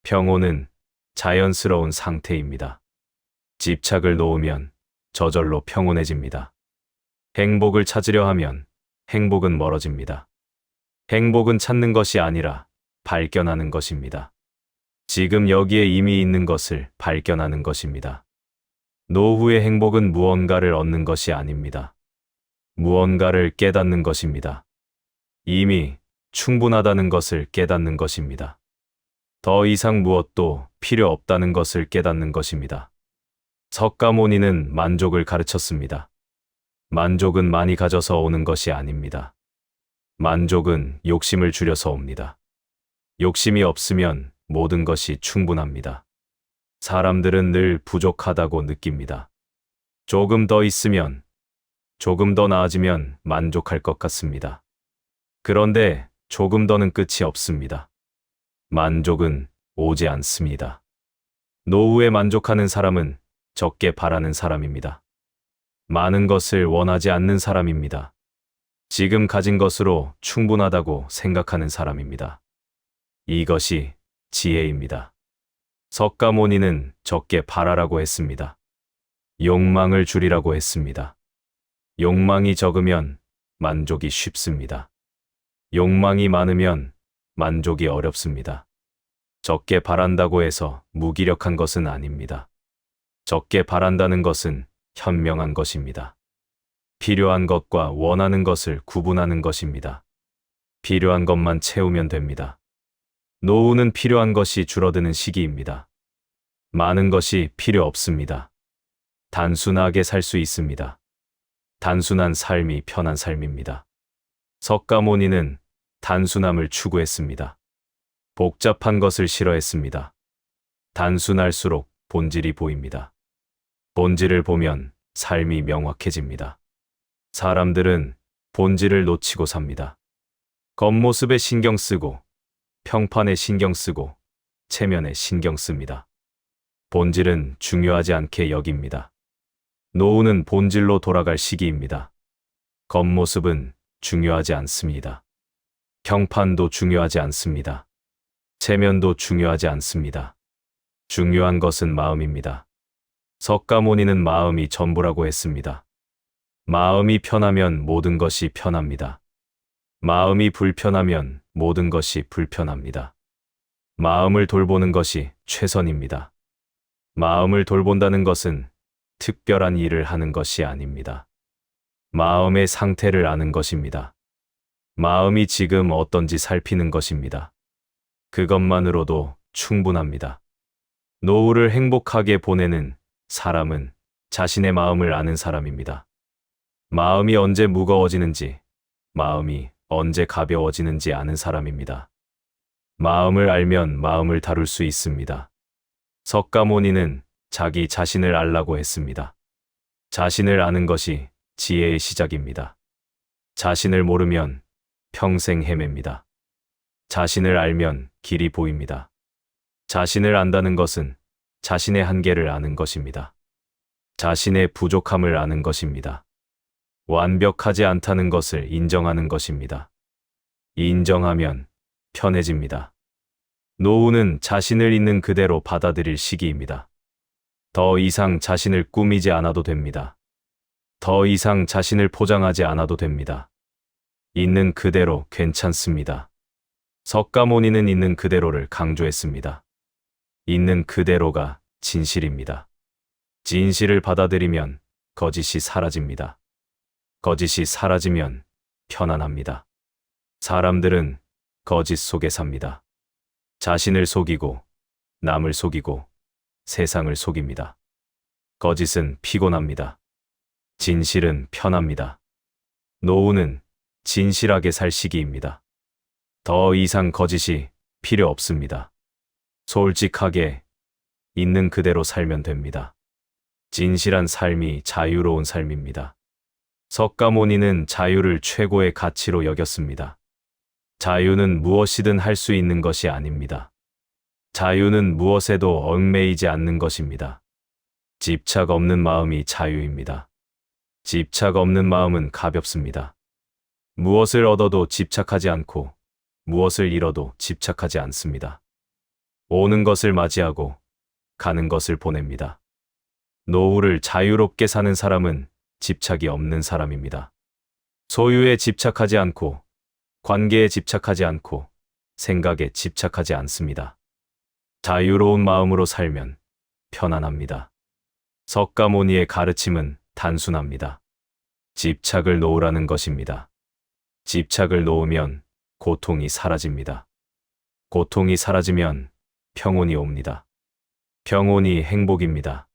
평온은 자연스러운 상태입니다. 집착을 놓으면 저절로 평온해집니다. 행복을 찾으려 하면 행복은 멀어집니다. 행복은 찾는 것이 아니라 발견하는 것입니다. 지금 여기에 이미 있는 것을 발견하는 것입니다. 노후의 행복은 무언가를 얻는 것이 아닙니다. 무언가를 깨닫는 것입니다. 이미 충분하다는 것을 깨닫는 것입니다. 더 이상 무엇도 필요 없다는 것을 깨닫는 것입니다. 석가모니는 만족을 가르쳤습니다. 만족은 많이 가져서 오는 것이 아닙니다. 만족은 욕심을 줄여서 옵니다. 욕심이 없으면 모든 것이 충분합니다. 사람들은 늘 부족하다고 느낍니다. 조금 더 있으면, 조금 더 나아지면 만족할 것 같습니다. 그런데 조금 더는 끝이 없습니다. 만족은 오지 않습니다. 노후에 만족하는 사람은 적게 바라는 사람입니다. 많은 것을 원하지 않는 사람입니다. 지금 가진 것으로 충분하다고 생각하는 사람입니다. 이것이 지혜입니다. 석가모니는 적게 바라라고 했습니다. 욕망을 줄이라고 했습니다. 욕망이 적으면 만족이 쉽습니다. 욕망이 많으면 만족이 어렵습니다. 적게 바란다고 해서 무기력한 것은 아닙니다. 적게 바란다는 것은 현명한 것입니다. 필요한 것과 원하는 것을 구분하는 것입니다. 필요한 것만 채우면 됩니다. 노후는 필요한 것이 줄어드는 시기입니다. 많은 것이 필요 없습니다. 단순하게 살 수 있습니다. 단순한 삶이 편한 삶입니다. 석가모니는 단순함을 추구했습니다. 복잡한 것을 싫어했습니다. 단순할수록 본질이 보입니다. 본질을 보면 삶이 명확해집니다. 사람들은 본질을 놓치고 삽니다. 겉모습에 신경 쓰고, 평판에 신경 쓰고, 체면에 신경 씁니다. 본질은 중요하지 않게 여깁니다. 노후는 본질로 돌아갈 시기입니다. 겉모습은 중요하지 않습니다. 평판도 중요하지 않습니다. 체면도 중요하지 않습니다. 중요한 것은 마음입니다. 석가모니는 마음이 전부라고 했습니다. 마음이 편하면 모든 것이 편합니다. 마음이 불편하면 모든 것이 불편합니다. 마음을 돌보는 것이 최선입니다. 마음을 돌본다는 것은 특별한 일을 하는 것이 아닙니다. 마음의 상태를 아는 것입니다. 마음이 지금 어떤지 살피는 것입니다. 그것만으로도 충분합니다. 노후를 행복하게 보내는 사람은 자신의 마음을 아는 사람입니다. 마음이 언제 무거워지는지, 마음이 언제 가벼워지는지 아는 사람입니다. 마음을 알면 마음을 다룰 수 있습니다. 석가모니는 자기 자신을 알라고 했습니다. 자신을 아는 것이 지혜의 시작입니다. 자신을 모르면 평생 헤맵니다. 자신을 알면 길이 보입니다. 자신을 안다는 것은 자신의 한계를 아는 것입니다. 자신의 부족함을 아는 것입니다. 완벽하지 않다는 것을 인정하는 것입니다. 인정하면 편해집니다. 노후는 자신을 있는 그대로 받아들일 시기입니다. 더 이상 자신을 꾸미지 않아도 됩니다. 더 이상 자신을 포장하지 않아도 됩니다. 있는 그대로 괜찮습니다. 석가모니는 있는 그대로를 강조했습니다. 있는 그대로가 진실입니다. 진실을 받아들이면 거짓이 사라집니다. 거짓이 사라지면 편안합니다. 사람들은 거짓 속에 삽니다. 자신을 속이고, 남을 속이고, 세상을 속입니다. 거짓은 피곤합니다. 진실은 편합니다. 노후는 진실하게 살 시기입니다. 더 이상 거짓이 필요 없습니다. 솔직하게 있는 그대로 살면 됩니다. 진실한 삶이 자유로운 삶입니다. 석가모니는 자유를 최고의 가치로 여겼습니다. 자유는 무엇이든 할 수 있는 것이 아닙니다. 자유는 무엇에도 얽매이지 않는 것입니다. 집착 없는 마음이 자유입니다. 집착 없는 마음은 가볍습니다. 무엇을 얻어도 집착하지 않고 무엇을 잃어도 집착하지 않습니다. 오는 것을 맞이하고 가는 것을 보냅니다. 노후를 자유롭게 사는 사람은 집착이 없는 사람입니다. 소유에 집착하지 않고 관계에 집착하지 않고 생각에 집착하지 않습니다. 자유로운 마음으로 살면 편안합니다. 석가모니의 가르침은 단순합니다. 집착을 놓으라는 것입니다. 집착을 놓으면 고통이 사라집니다. 고통이 사라지면 평온이 옵니다. 평온이 행복입니다.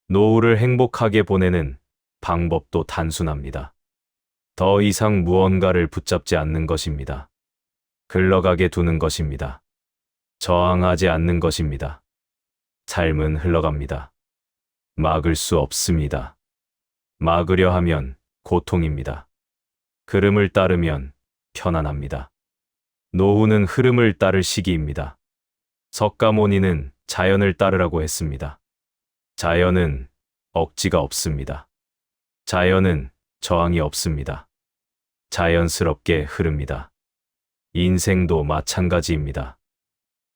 노후를 행복하게 보내는 방법도 단순합니다. 더 이상 무언가를 붙잡지 않는 것입니다. 흘러가게 두는 것입니다. 저항하지 않는 것입니다. 삶은 흘러갑니다. 막을 수 없습니다. 막으려 하면 고통입니다. 흐름을 따르면 편안합니다. 노후는 흐름을 따를 시기입니다. 석가모니는 자연을 따르라고 했습니다. 자연은 억지가 없습니다. 자연은 저항이 없습니다. 자연스럽게 흐릅니다. 인생도 마찬가지입니다.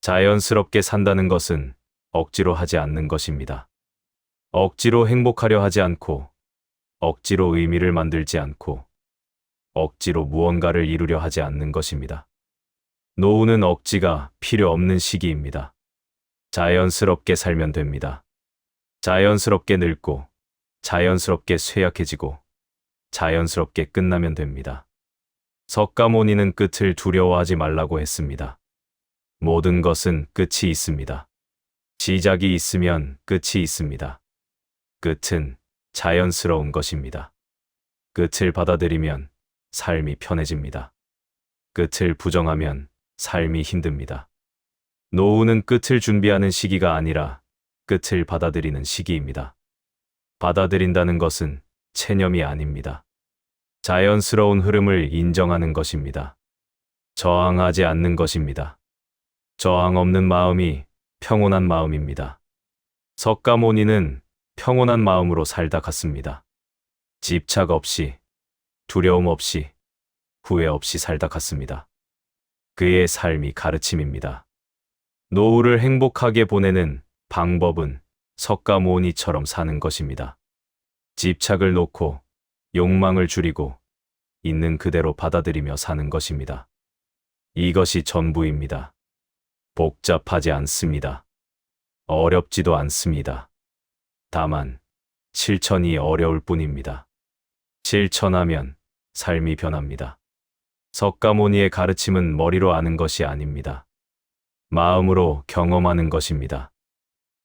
자연스럽게 산다는 것은 억지로 하지 않는 것입니다. 억지로 행복하려 하지 않고, 억지로 의미를 만들지 않고, 억지로 무언가를 이루려 하지 않는 것입니다. 노후는 억지가 필요 없는 시기입니다. 자연스럽게 살면 됩니다. 자연스럽게 늙고, 자연스럽게 쇠약해지고, 자연스럽게 끝나면 됩니다. 석가모니는 끝을 두려워하지 말라고 했습니다. 모든 것은 끝이 있습니다. 시작이 있으면 끝이 있습니다. 끝은 자연스러운 것입니다. 끝을 받아들이면 삶이 편해집니다. 끝을 부정하면 삶이 힘듭니다. 노후는 끝을 준비하는 시기가 아니라 끝을 받아들이는 시기입니다. 받아들인다는 것은 체념이 아닙니다. 자연스러운 흐름을 인정하는 것입니다. 저항하지 않는 것입니다. 저항 없는 마음이 평온한 마음입니다. 석가모니는 평온한 마음으로 살다 갔습니다. 집착 없이, 두려움 없이, 후회 없이 살다 갔습니다. 그의 삶이 가르침입니다. 노후를 행복하게 보내는 방법은 석가모니처럼 사는 것입니다. 집착을 놓고 욕망을 줄이고 있는 그대로 받아들이며 사는 것입니다. 이것이 전부입니다. 복잡하지 않습니다. 어렵지도 않습니다. 다만 실천이 어려울 뿐입니다. 실천하면 삶이 변합니다. 석가모니의 가르침은 머리로 아는 것이 아닙니다. 마음으로 경험하는 것입니다.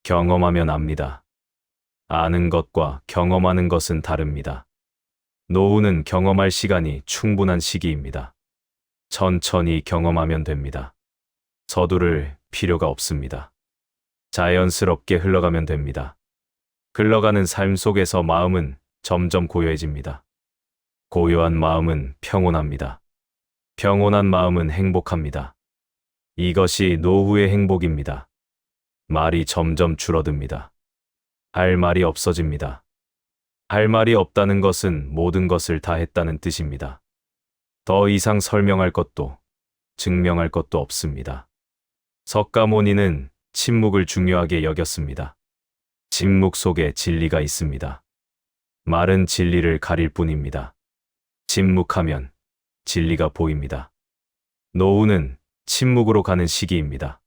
경험하면 압니다. 아는 것과 경험하는 것은 다릅니다. 노후는 경험할 시간이 충분한 시기입니다. 천천히 경험하면 됩니다. 서두를 필요가 없습니다. 자연스럽게 흘러가면 됩니다. 흘러가는 삶 속에서 마음은 점점 고요해집니다. 고요한 마음은 평온합니다. 평온한 마음은 행복합니다. 이것이 노후의 행복입니다. 말이 점점 줄어듭니다. 할 말이 없어집니다. 할 말이 없다는 것은 모든 것을 다 했다는 뜻입니다. 더 이상 설명할 것도 증명할 것도 없습니다. 석가모니는 침묵을 중요하게 여겼습니다. 침묵 속에 진리가 있습니다. 말은 진리를 가릴 뿐입니다. 침묵하면 진리가 보입니다. 노후는 침묵으로 가는 시기입니다.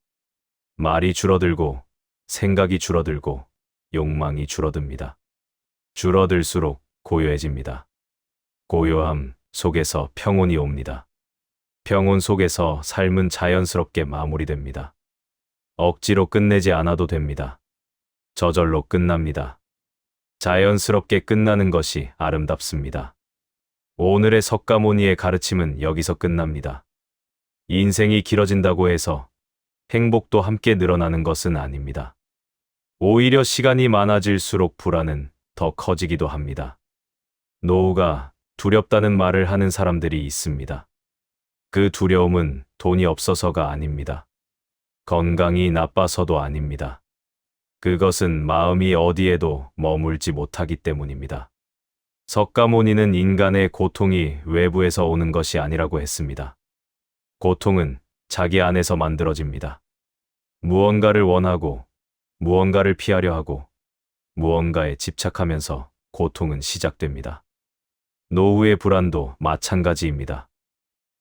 말이 줄어들고 생각이 줄어들고 욕망이 줄어듭니다. 줄어들수록 고요해집니다. 고요함 속에서 평온이 옵니다. 평온 속에서 삶은 자연스럽게 마무리됩니다. 억지로 끝내지 않아도 됩니다. 저절로 끝납니다. 자연스럽게 끝나는 것이 아름답습니다. 오늘의 석가모니의 가르침은 여기서 끝납니다. 인생이 길어진다고 해서 행복도 함께 늘어나는 것은 아닙니다. 오히려 시간이 많아질수록 불안은 더 커지기도 합니다. 노후가 두렵다는 말을 하는 사람들이 있습니다. 그 두려움은 돈이 없어서가 아닙니다. 건강이 나빠서도 아닙니다. 그것은 마음이 어디에도 머물지 못하기 때문입니다. 석가모니는 인간의 고통이 외부에서 오는 것이 아니라고 했습니다. 고통은 자기 안에서 만들어집니다. 무언가를 원하고, 무언가를 피하려 하고, 무언가에 집착하면서 고통은 시작됩니다. 노후의 불안도 마찬가지입니다.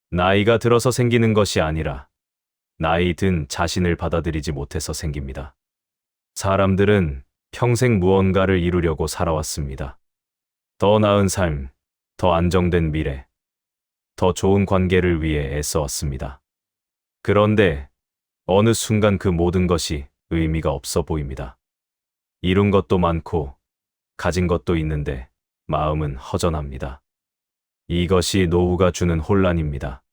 나이가 들어서 생기는 것이 아니라 나이 든 자신을 받아들이지 못해서 생깁니다. 사람들은 평생 무언가를 이루려고 살아왔습니다. 더 나은 삶, 더 안정된 미래, 더 좋은 관계를 위해 애써왔습니다. 그런데 어느 순간 그 모든 것이 의미가 없어 보입니다. 이룬 것도 많고 가진 것도 있는데 마음은 허전합니다. 이것이 노후가 주는 혼란입니다.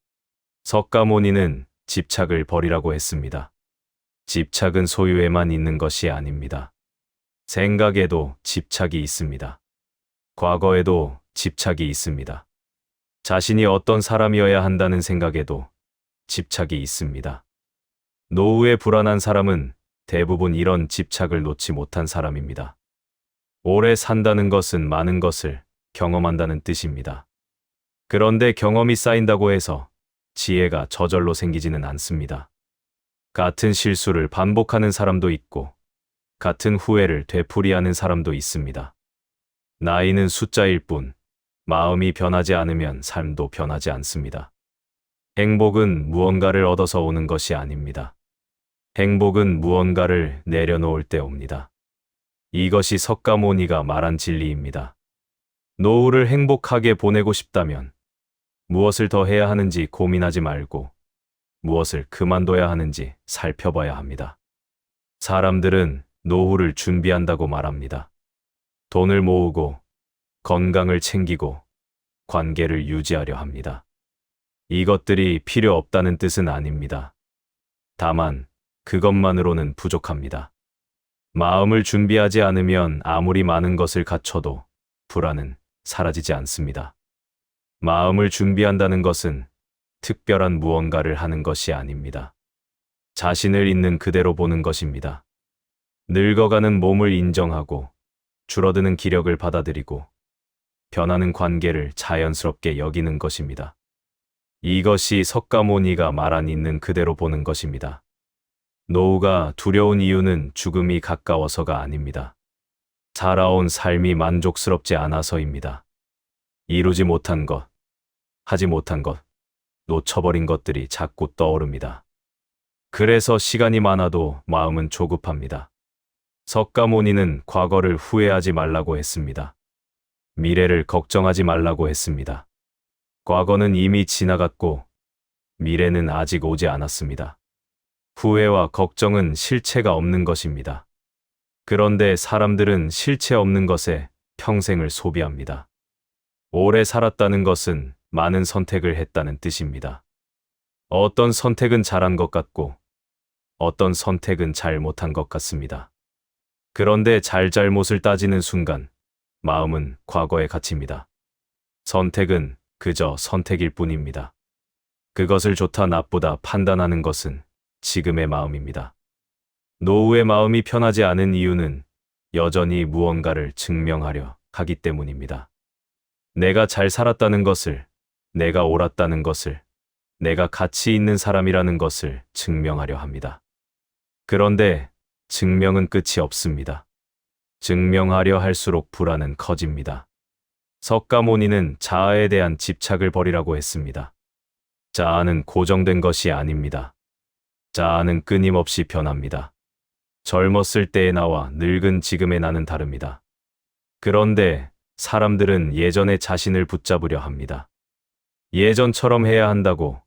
석가모니는 집착을 버리라고 했습니다. 집착은 소유에만 있는 것이 아닙니다. 생각에도 집착이 있습니다. 과거에도 집착이 있습니다. 자신이 어떤 사람이어야 한다는 생각에도 집착이 있습니다. 노후에 불안한 사람은 대부분 이런 집착을 놓지 못한 사람입니다. 오래 산다는 것은 많은 것을 경험한다는 뜻입니다. 그런데 경험이 쌓인다고 해서 지혜가 저절로 생기지는 않습니다. 같은 실수를 반복하는 사람도 있고, 같은 후회를 되풀이하는 사람도 있습니다. 나이는 숫자일 뿐, 마음이 변하지 않으면 삶도 변하지 않습니다. 행복은 무언가를 얻어서 오는 것이 아닙니다. 행복은 무언가를 내려놓을 때 옵니다. 이것이 석가모니가 말한 진리입니다. 노후를 행복하게 보내고 싶다면 무엇을 더 해야 하는지 고민하지 말고 무엇을 그만둬야 하는지 살펴봐야 합니다. 사람들은 노후를 준비한다고 말합니다. 돈을 모으고 건강을 챙기고 관계를 유지하려 합니다. 이것들이 필요 없다는 뜻은 아닙니다. 다만 그것만으로는 부족합니다. 마음을 준비하지 않으면 아무리 많은 것을 갖춰도 불안은 사라지지 않습니다. 마음을 준비한다는 것은 특별한 무언가를 하는 것이 아닙니다. 자신을 있는 그대로 보는 것입니다. 늙어가는 몸을 인정하고 줄어드는 기력을 받아들이고 변하는 관계를 자연스럽게 여기는 것입니다. 이것이 석가모니가 말한 있는 그대로 보는 것입니다. 노후가 두려운 이유는 죽음이 가까워서가 아닙니다. 살아온 삶이 만족스럽지 않아서입니다. 이루지 못한 것, 하지 못한 것, 놓쳐버린 것들이 자꾸 떠오릅니다. 그래서 시간이 많아도 마음은 조급합니다. 석가모니는 과거를 후회하지 말라고 했습니다. 미래를 걱정하지 말라고 했습니다. 과거는 이미 지나갔고 미래는 아직 오지 않았습니다. 후회와 걱정은 실체가 없는 것입니다. 그런데 사람들은 실체 없는 것에 평생을 소비합니다. 오래 살았다는 것은 많은 선택을 했다는 뜻입니다. 어떤 선택은 잘한 것 같고 어떤 선택은 잘못한 것 같습니다. 그런데 잘잘못을 따지는 순간 마음은 과거에 갇힙니다. 선택은 그저 선택일 뿐입니다. 그것을 좋다 나쁘다 판단하는 것은 지금의 마음입니다. 노후의 마음이 편하지 않은 이유는 여전히 무언가를 증명하려 하기 때문입니다. 내가 잘 살았다는 것을, 내가 옳았다는 것을, 내가 가치 있는 사람이라는 것을 증명하려 합니다. 그런데 증명은 끝이 없습니다. 증명하려 할수록 불안은 커집니다. 석가모니는 자아에 대한 집착을 버리라고 했습니다. 자아는 고정된 것이 아닙니다. 자아는 끊임없이 변합니다. 젊었을 때의 나와 늙은 지금의 나는 다릅니다. 그런데 사람들은 예전의 자신을 붙잡으려 합니다. 예전처럼 해야 한다고,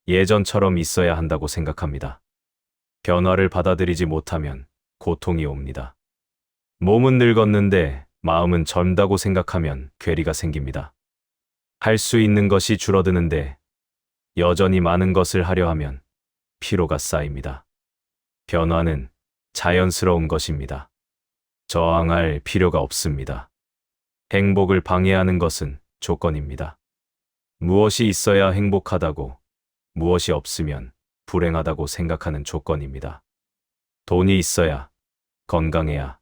예전처럼 있어야 한다고 생각합니다. 변화를 받아들이지 못하면 고통이 옵니다. 몸은 늙었는데 마음은 젊다고 생각하면 괴리가 생깁니다. 할 수 있는 것이 줄어드는데 여전히 많은 것을 하려 하면 피로가 쌓입니다. 변화는 자연스러운 것입니다. 저항할 필요가 없습니다. 행복을 방해하는 것은 조건입니다. 무엇이 있어야 행복하다고, 무엇이 없으면 불행하다고 생각하는 조건입니다. 돈이 있어야, 건강해야,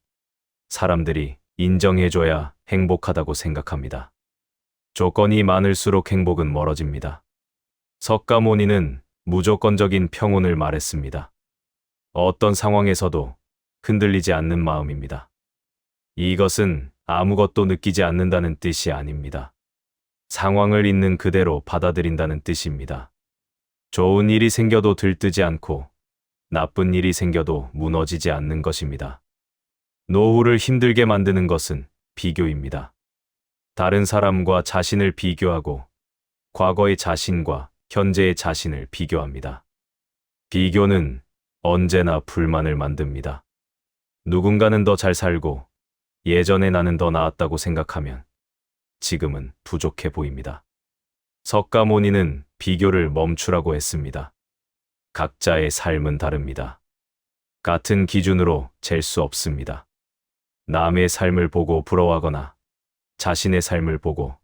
사람들이 인정해줘야 행복하다고 생각합니다. 조건이 많을수록 행복은 멀어집니다. 석가모니는 무조건적인 평온을 말했습니다. 어떤 상황에서도 흔들리지 않는 마음입니다. 이것은 아무것도 느끼지 않는다는 뜻이 아닙니다. 상황을 있는 그대로 받아들인다는 뜻입니다. 좋은 일이 생겨도 들뜨지 않고 나쁜 일이 생겨도 무너지지 않는 것입니다. 노후를 힘들게 만드는 것은 비교입니다. 다른 사람과 자신을 비교하고 과거의 자신과 현재의 자신을 비교합니다. 비교는 언제나 불만을 만듭니다. 누군가는 더 잘 살고 예전에 나는 더 나았다고 생각하면 지금은 부족해 보입니다. 석가모니는 비교를 멈추라고 했습니다. 각자의 삶은 다릅니다. 같은 기준으로 잴 수 없습니다. 남의 삶을 보고 부러워하거나 자신의 삶을 보고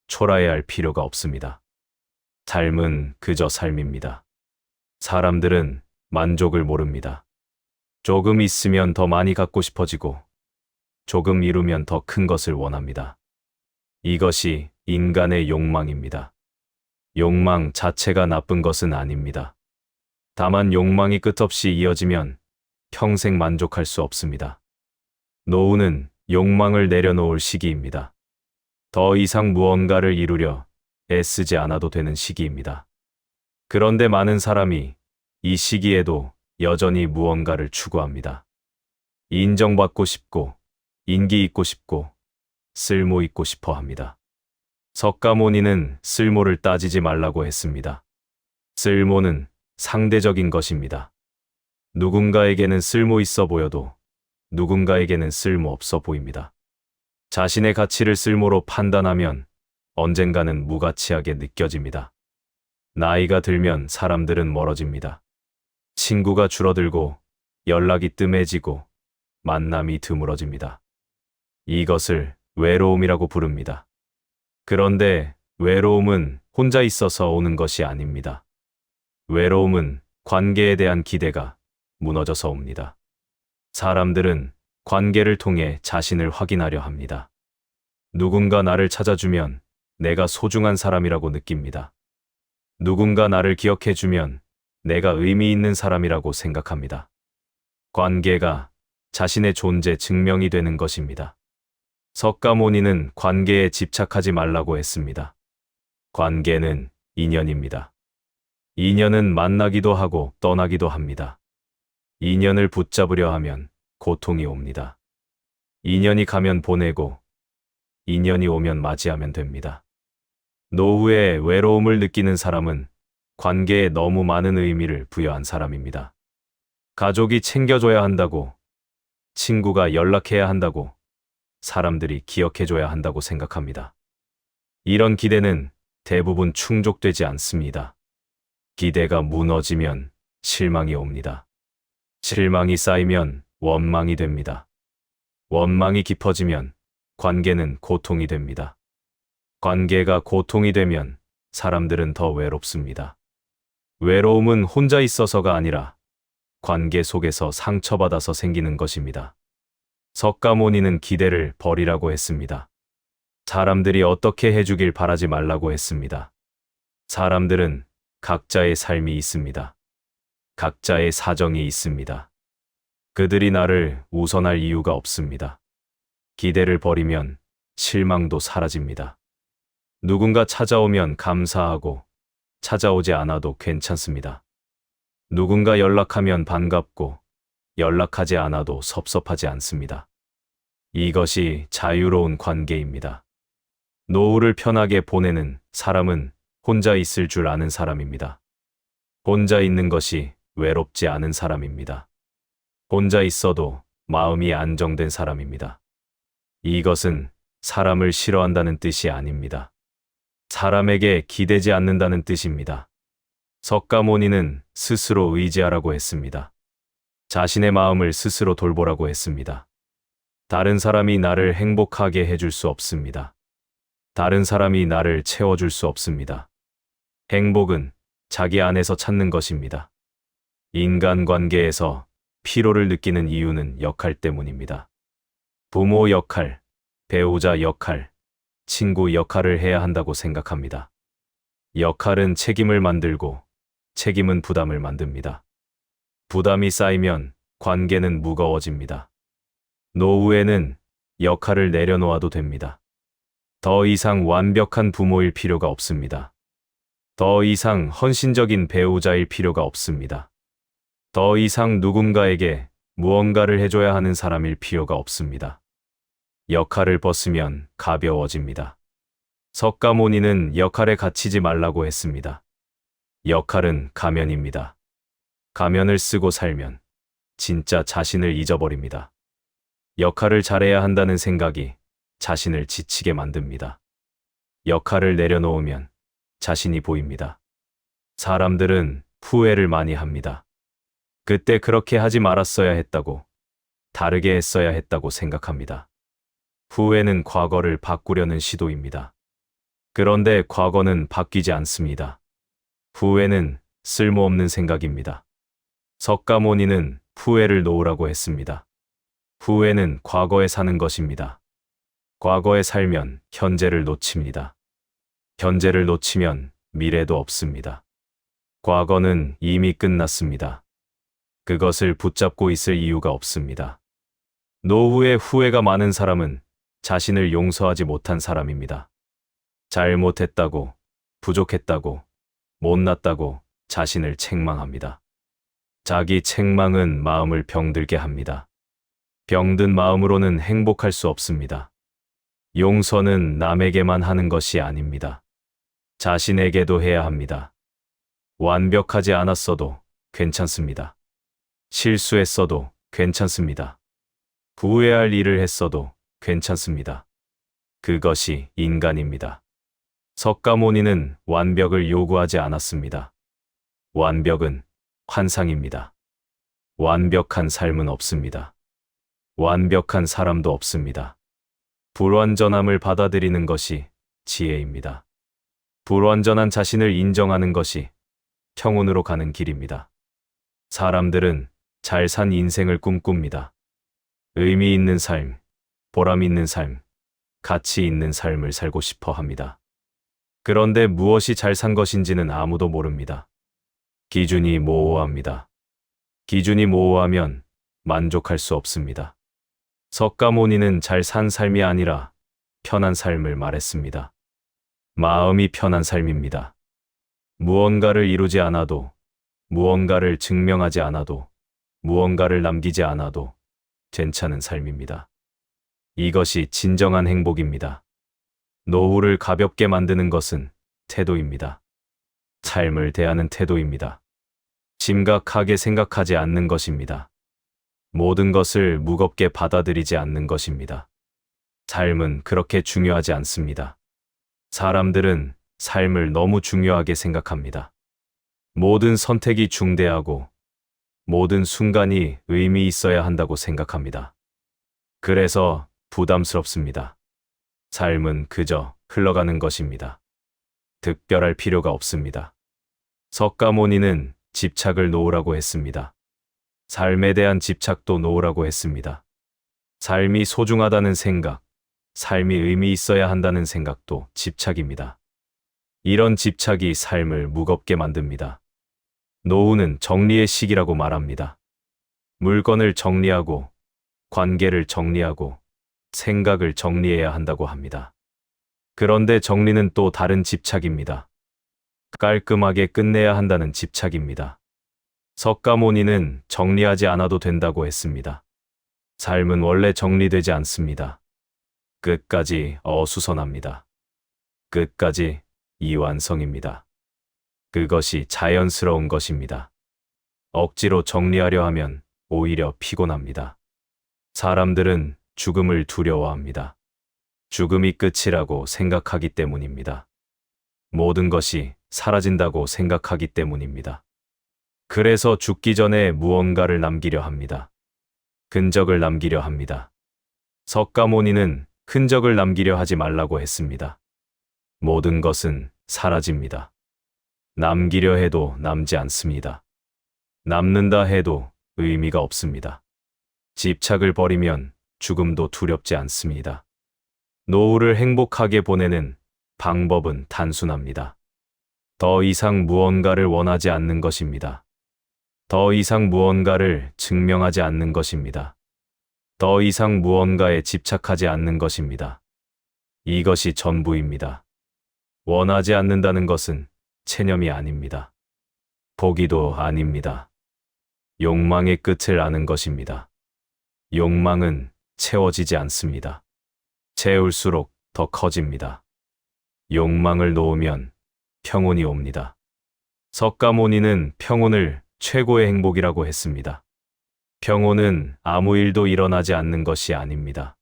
초라해할 필요가 없습니다. 삶은 그저 삶입니다. 사람들은 만족을 모릅니다. 조금 있으면 더 많이 갖고 싶어지고 조금 이루면 더 큰 것을 원합니다. 이것이 인간의 욕망입니다. 욕망 자체가 나쁜 것은 아닙니다. 다만 욕망이 끝없이 이어지면 평생 만족할 수 없습니다. 노후는 욕망을 내려놓을 시기입니다. 더 이상 무언가를 이루려 애쓰지 않아도 되는 시기입니다. 그런데 많은 사람이 이 시기에도 여전히 무언가를 추구합니다. 인정받고 싶고, 인기 있고 싶고, 쓸모 있고 싶어 합니다. 석가모니는 쓸모를 따지지 말라고 했습니다. 쓸모는 상대적인 것입니다. 누군가에게는 쓸모 있어 보여도 누군가에게는 쓸모 없어 보입니다. 자신의 가치를 쓸모로 판단하면 언젠가는 무가치하게 느껴집니다. 나이가 들면 사람들은 멀어집니다. 친구가 줄어들고 연락이 뜸해지고 만남이 드물어집니다. 이것을 외로움이라고 부릅니다. 그런데 외로움은 혼자 있어서 오는 것이 아닙니다. 외로움은 관계에 대한 기대가 무너져서 옵니다. 사람들은 관계를 통해 자신을 확인하려 합니다. 누군가 나를 찾아주면 내가 소중한 사람이라고 느낍니다. 누군가 나를 기억해주면 내가 의미 있는 사람이라고 생각합니다. 관계가 자신의 존재 증명이 되는 것입니다. 석가모니는 관계에 집착하지 말라고 했습니다. 관계는 인연입니다. 인연은 만나기도 하고 떠나기도 합니다. 인연을 붙잡으려 하면 고통이 옵니다. 인연이 가면 보내고 인연이 오면 맞이하면 됩니다. 노후에 외로움을 느끼는 사람은 관계에 너무 많은 의미를 부여한 사람입니다. 가족이 챙겨줘야 한다고, 친구가 연락해야 한다고, 사람들이 기억해줘야 한다고 생각합니다. 이런 기대는 대부분 충족되지 않습니다. 기대가 무너지면 실망이 옵니다. 실망이 쌓이면 원망이 됩니다. 원망이 깊어지면 관계는 고통이 됩니다. 관계가 고통이 되면 사람들은 더 외롭습니다. 외로움은 혼자 있어서가 아니라 관계 속에서 상처받아서 생기는 것입니다. 석가모니는 기대를 버리라고 했습니다. 사람들이 어떻게 해주길 바라지 말라고 했습니다. 사람들은 각자의 삶이 있습니다. 각자의 사정이 있습니다. 그들이 나를 우선할 이유가 없습니다. 기대를 버리면 실망도 사라집니다. 누군가 찾아오면 감사하고 찾아오지 않아도 괜찮습니다. 누군가 연락하면 반갑고 연락하지 않아도 섭섭하지 않습니다. 이것이 자유로운 관계입니다. 노후를 편하게 보내는 사람은 혼자 있을 줄 아는 사람입니다. 혼자 있는 것이 외롭지 않은 사람입니다. 혼자 있어도 마음이 안정된 사람입니다. 이것은 사람을 싫어한다는 뜻이 아닙니다. 사람에게 기대지 않는다는 뜻입니다. 석가모니는 스스로 의지하라고 했습니다. 자신의 마음을 스스로 돌보라고 했습니다. 다른 사람이 나를 행복하게 해줄 수 없습니다. 다른 사람이 나를 채워줄 수 없습니다. 행복은 자기 안에서 찾는 것입니다. 인간관계에서 피로를 느끼는 이유는 역할 때문입니다. 부모 역할, 배우자 역할, 친구 역할을 해야 한다고 생각합니다. 역할은 책임을 만들고 책임은 부담을 만듭니다. 부담이 쌓이면 관계는 무거워집니다. 노후에는 역할을 내려놓아도 됩니다. 더 이상 완벽한 부모일 필요가 없습니다. 더 이상 헌신적인 배우자일 필요가 없습니다. 더 이상 누군가에게 무언가를 해줘야 하는 사람일 필요가 없습니다. 역할을 벗으면 가벼워집니다. 석가모니는 역할에 갇히지 말라고 했습니다. 역할은 가면입니다. 가면을 쓰고 살면 진짜 자신을 잊어버립니다. 역할을 잘해야 한다는 생각이 자신을 지치게 만듭니다. 역할을 내려놓으면 자신이 보입니다. 사람들은 후회를 많이 합니다. 그때 그렇게 하지 말았어야 했다고, 다르게 했어야 했다고 생각합니다. 후회는 과거를 바꾸려는 시도입니다. 그런데 과거는 바뀌지 않습니다. 후회는 쓸모없는 생각입니다. 석가모니는 후회를 놓으라고 했습니다. 후회는 과거에 사는 것입니다. 과거에 살면 현재를 놓칩니다. 현재를 놓치면 미래도 없습니다. 과거는 이미 끝났습니다. 그것을 붙잡고 있을 이유가 없습니다. 노후에 후회가 많은 사람은 자신을 용서하지 못한 사람입니다. 잘못했다고, 부족했다고, 못났다고 자신을 책망합니다. 자기 책망은 마음을 병들게 합니다. 병든 마음으로는 행복할 수 없습니다. 용서는 남에게만 하는 것이 아닙니다. 자신에게도 해야 합니다. 완벽하지 않았어도 괜찮습니다. 실수했어도 괜찮습니다. 후회할 일을 했어도 괜찮습니다. 그것이 인간입니다. 석가모니는 완벽을 요구하지 않았습니다. 완벽은 환상입니다. 완벽한 삶은 없습니다. 완벽한 사람도 없습니다. 불완전함을 받아들이는 것이 지혜입니다. 불완전한 자신을 인정하는 것이 평온으로 가는 길입니다. 사람들은 잘 산 인생을 꿈꿉니다. 의미 있는 삶, 보람 있는 삶, 가치 있는 삶을 살고 싶어 합니다. 그런데 무엇이 잘 산 것인지는 아무도 모릅니다. 기준이 모호합니다. 기준이 모호하면 만족할 수 없습니다. 석가모니는 잘 산 삶이 아니라 편한 삶을 말했습니다. 마음이 편한 삶입니다. 무언가를 이루지 않아도, 무언가를 증명하지 않아도, 무언가를 남기지 않아도 괜찮은 삶입니다. 이것이 진정한 행복입니다. 노후를 가볍게 만드는 것은 태도입니다. 삶을 대하는 태도입니다. 심각하게 생각하지 않는 것입니다. 모든 것을 무겁게 받아들이지 않는 것입니다. 삶은 그렇게 중요하지 않습니다. 사람들은 삶을 너무 중요하게 생각합니다. 모든 선택이 중대하고 모든 순간이 의미 있어야 한다고 생각합니다. 그래서 부담스럽습니다. 삶은 그저 흘러가는 것입니다. 특별할 필요가 없습니다. 석가모니는 집착을 놓으라고 했습니다. 삶에 대한 집착도 놓으라고 했습니다. 삶이 소중하다는 생각, 삶이 의미 있어야 한다는 생각도 집착입니다. 이런 집착이 삶을 무겁게 만듭니다. 노후는 정리의 시기라고 말합니다. 물건을 정리하고, 관계를 정리하고, 생각을 정리해야 한다고 합니다. 그런데 정리는 또 다른 집착입니다. 깔끔하게 끝내야 한다는 집착입니다. 석가모니는 정리하지 않아도 된다고 했습니다. 삶은 원래 정리되지 않습니다. 끝까지 어수선합니다. 끝까지 이완성입니다. 그것이 자연스러운 것입니다. 억지로 정리하려 하면 오히려 피곤합니다. 사람들은 죽음을 두려워합니다. 죽음이 끝이라고 생각하기 때문입니다. 모든 것이 사라진다고 생각하기 때문입니다. 그래서 죽기 전에 무언가를 남기려 합니다. 흔적을 남기려 합니다. 석가모니는 흔적을 남기려 하지 말라고 했습니다. 모든 것은 사라집니다. 남기려 해도 남지 않습니다. 남는다 해도 의미가 없습니다. 집착을 버리면 죽음도 두렵지 않습니다. 노후를 행복하게 보내는 방법은 단순합니다. 더 이상 무언가를 원하지 않는 것입니다. 더 이상 무언가를 증명하지 않는 것입니다. 더 이상 무언가에 집착하지 않는 것입니다. 이것이 전부입니다. 원하지 않는다는 것은 체념이 아닙니다. 포기도 아닙니다. 욕망의 끝을 아는 것입니다. 욕망은 채워지지 않습니다. 채울수록 더 커집니다. 욕망을 놓으면 평온이 옵니다. 석가모니는 평온을 최고의 행복이라고 했습니다. 평온은 아무 일도 일어나지 않는 것이 아닙니다.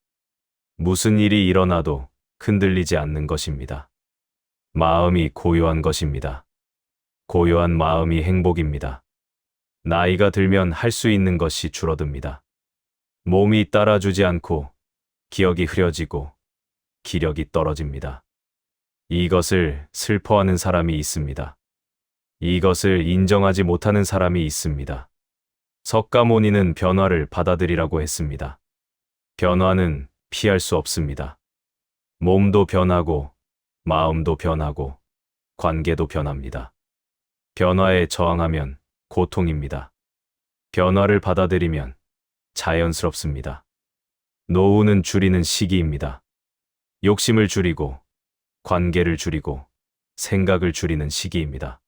무슨 일이 일어나도 흔들리지 않는 것입니다. 마음이 고요한 것입니다. 고요한 마음이 행복입니다. 나이가 들면 할 수 있는 것이 줄어듭니다. 몸이 따라주지 않고 기억이 흐려지고 기력이 떨어집니다. 이것을 슬퍼하는 사람이 있습니다. 이것을 인정하지 못하는 사람이 있습니다. 석가모니는 변화를 받아들이라고 했습니다. 변화는 피할 수 없습니다. 몸도 변하고, 마음도 변하고, 관계도 변합니다. 변화에 저항하면 고통입니다. 변화를 받아들이면 자연스럽습니다. 노후는 줄이는 시기입니다. 욕심을 줄이고, 관계를 줄이고, 생각을 줄이는 시기입니다.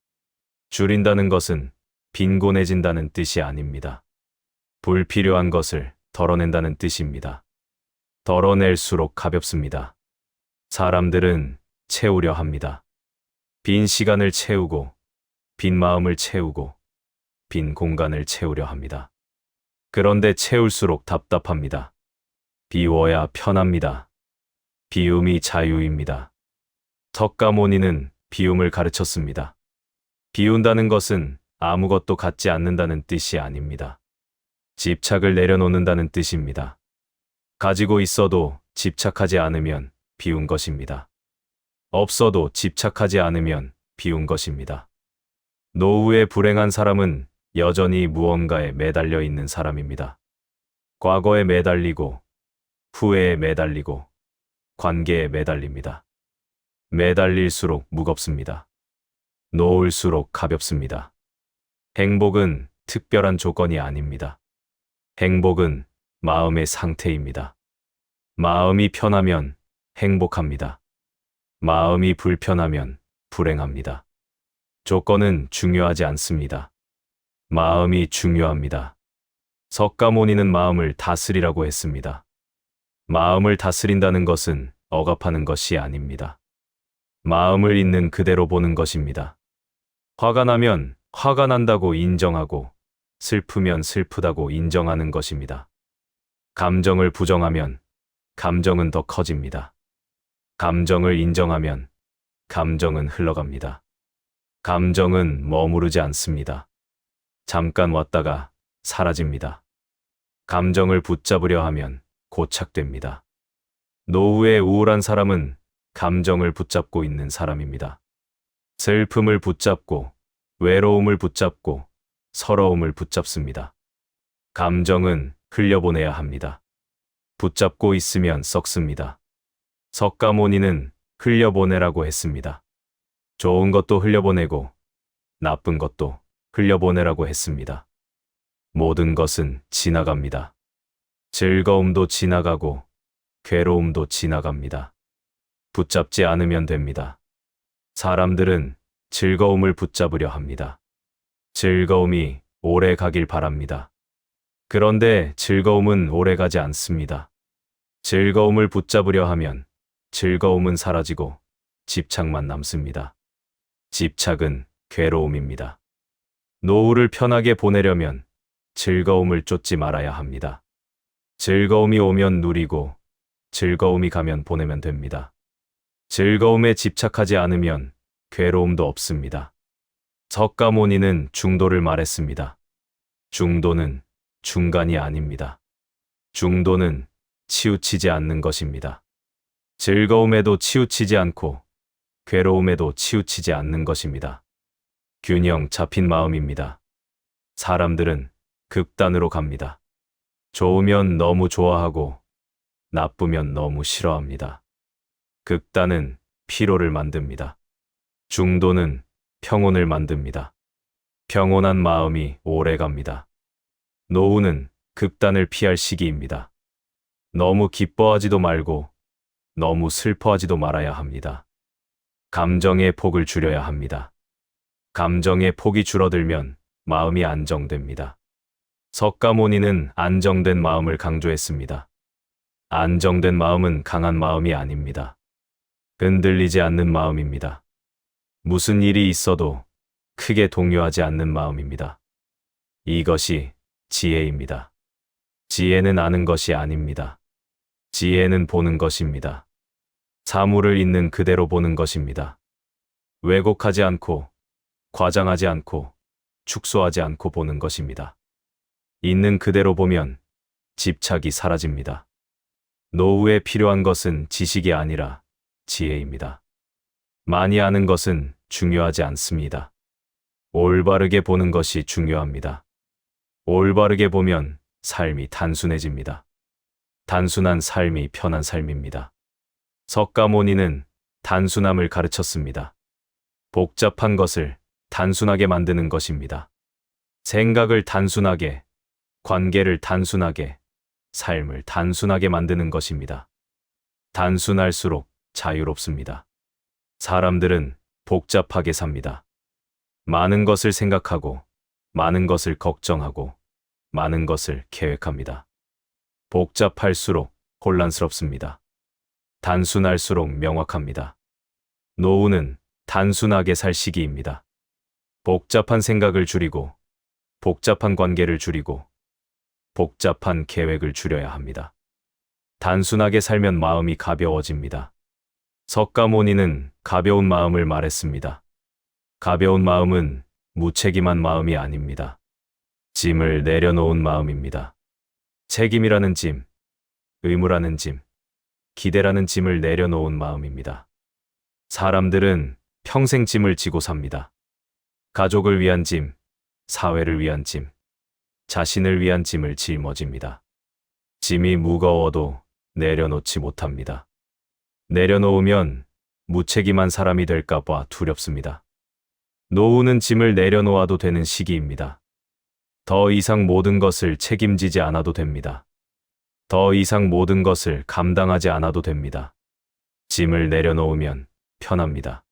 줄인다는 것은 빈곤해진다는 뜻이 아닙니다. 불필요한 것을 덜어낸다는 뜻입니다. 덜어낼수록 가볍습니다. 사람들은 채우려 합니다. 빈 시간을 채우고, 빈 마음을 채우고, 빈 공간을 채우려 합니다. 그런데 채울수록 답답합니다. 비워야 편합니다. 비움이 자유입니다. 석가모니는 비움을 가르쳤습니다. 비운다는 것은 아무것도 갖지 않는다는 뜻이 아닙니다. 집착을 내려놓는다는 뜻입니다. 가지고 있어도 집착하지 않으면 비운 것입니다. 없어도 집착하지 않으면 비운 것입니다. 노후에 불행한 사람은 여전히 무언가에 매달려 있는 사람입니다. 과거에 매달리고, 후회에 매달리고, 관계에 매달립니다. 매달릴수록 무겁습니다. 놓을수록 가볍습니다. 행복은 특별한 조건이 아닙니다. 행복은 마음의 상태입니다. 마음이 편하면 행복합니다. 마음이 불편하면 불행합니다. 조건은 중요하지 않습니다. 마음이 중요합니다. 석가모니는 마음을 다스리라고 했습니다. 마음을 다스린다는 것은 억압하는 것이 아닙니다. 마음을 있는 그대로 보는 것입니다. 화가 나면 화가 난다고 인정하고, 슬프면 슬프다고 인정하는 것입니다. 감정을 부정하면 감정은 더 커집니다. 감정을 인정하면 감정은 흘러갑니다. 감정은 머무르지 않습니다. 잠깐 왔다가 사라집니다. 감정을 붙잡으려 하면 고착됩니다. 노후에 우울한 사람은 감정을 붙잡고 있는 사람입니다. 슬픔을 붙잡고, 외로움을 붙잡고, 서러움을 붙잡습니다. 감정은 흘려보내야 합니다. 붙잡고 있으면 썩습니다. 석가모니는 흘려보내라고 했습니다. 좋은 것도 흘려보내고, 나쁜 것도 흘려보내라고 했습니다. 모든 것은 지나갑니다. 즐거움도 지나가고, 괴로움도 지나갑니다. 붙잡지 않으면 됩니다. 사람들은 즐거움을 붙잡으려 합니다. 즐거움이 오래 가길 바랍니다. 그런데 즐거움은 오래 가지 않습니다. 즐거움을 붙잡으려 하면 즐거움은 사라지고 집착만 남습니다. 집착은 괴로움입니다. 노후를 편하게 보내려면 즐거움을 쫓지 말아야 합니다. 즐거움이 오면 누리고 즐거움이 가면 보내면 됩니다. 즐거움에 집착하지 않으면 괴로움도 없습니다. 석가모니는 중도를 말했습니다. 중도는 중간이 아닙니다. 중도는 치우치지 않는 것입니다. 즐거움에도 치우치지 않고 괴로움에도 치우치지 않는 것입니다. 균형 잡힌 마음입니다. 사람들은 극단으로 갑니다. 좋으면 너무 좋아하고 나쁘면 너무 싫어합니다. 극단은 피로를 만듭니다. 중도는 평온을 만듭니다. 평온한 마음이 오래 갑니다. 노후는 극단을 피할 시기입니다. 너무 기뻐하지도 말고 너무 슬퍼하지도 말아야 합니다. 감정의 폭을 줄여야 합니다. 감정의 폭이 줄어들면 마음이 안정됩니다. 석가모니는 안정된 마음을 강조했습니다. 안정된 마음은 강한 마음이 아닙니다. 흔들리지 않는 마음입니다. 무슨 일이 있어도 크게 동요하지 않는 마음입니다. 이것이 지혜입니다. 지혜는 아는 것이 아닙니다. 지혜는 보는 것입니다. 사물을 있는 그대로 보는 것입니다. 왜곡하지 않고, 과장하지 않고, 축소하지 않고 보는 것입니다. 있는 그대로 보면 집착이 사라집니다. 노후에 필요한 것은 지식이 아니라 지혜입니다. 많이 아는 것은 중요하지 않습니다. 올바르게 보는 것이 중요합니다. 올바르게 보면 삶이 단순해집니다. 단순한 삶이 편한 삶입니다. 석가모니는 단순함을 가르쳤습니다. 복잡한 것을 단순하게 만드는 것입니다. 생각을 단순하게, 관계를 단순하게, 삶을 단순하게 만드는 것입니다. 단순할수록 자유롭습니다. 사람들은 복잡하게 삽니다. 많은 것을 생각하고, 많은 것을 걱정하고, 많은 것을 계획합니다. 복잡할수록 혼란스럽습니다. 단순할수록 명확합니다. 노후는 단순하게 살 시기입니다. 복잡한 생각을 줄이고, 복잡한 관계를 줄이고, 복잡한 계획을 줄여야 합니다. 단순하게 살면 마음이 가벼워집니다. 석가모니는 가벼운 마음을 말했습니다. 가벼운 마음은 무책임한 마음이 아닙니다. 짐을 내려놓은 마음입니다. 책임이라는 짐, 의무라는 짐, 기대라는 짐을 내려놓은 마음입니다. 사람들은 평생 짐을 지고 삽니다. 가족을 위한 짐, 사회를 위한 짐, 자신을 위한 짐을 짊어집니다. 짐이 무거워도 내려놓지 못합니다. 내려놓으면 무책임한 사람이 될까봐 두렵습니다. 노후는 짐을 내려놓아도 되는 시기입니다. 더 이상 모든 것을 책임지지 않아도 됩니다. 더 이상 모든 것을 감당하지 않아도 됩니다. 짐을 내려놓으면 편합니다.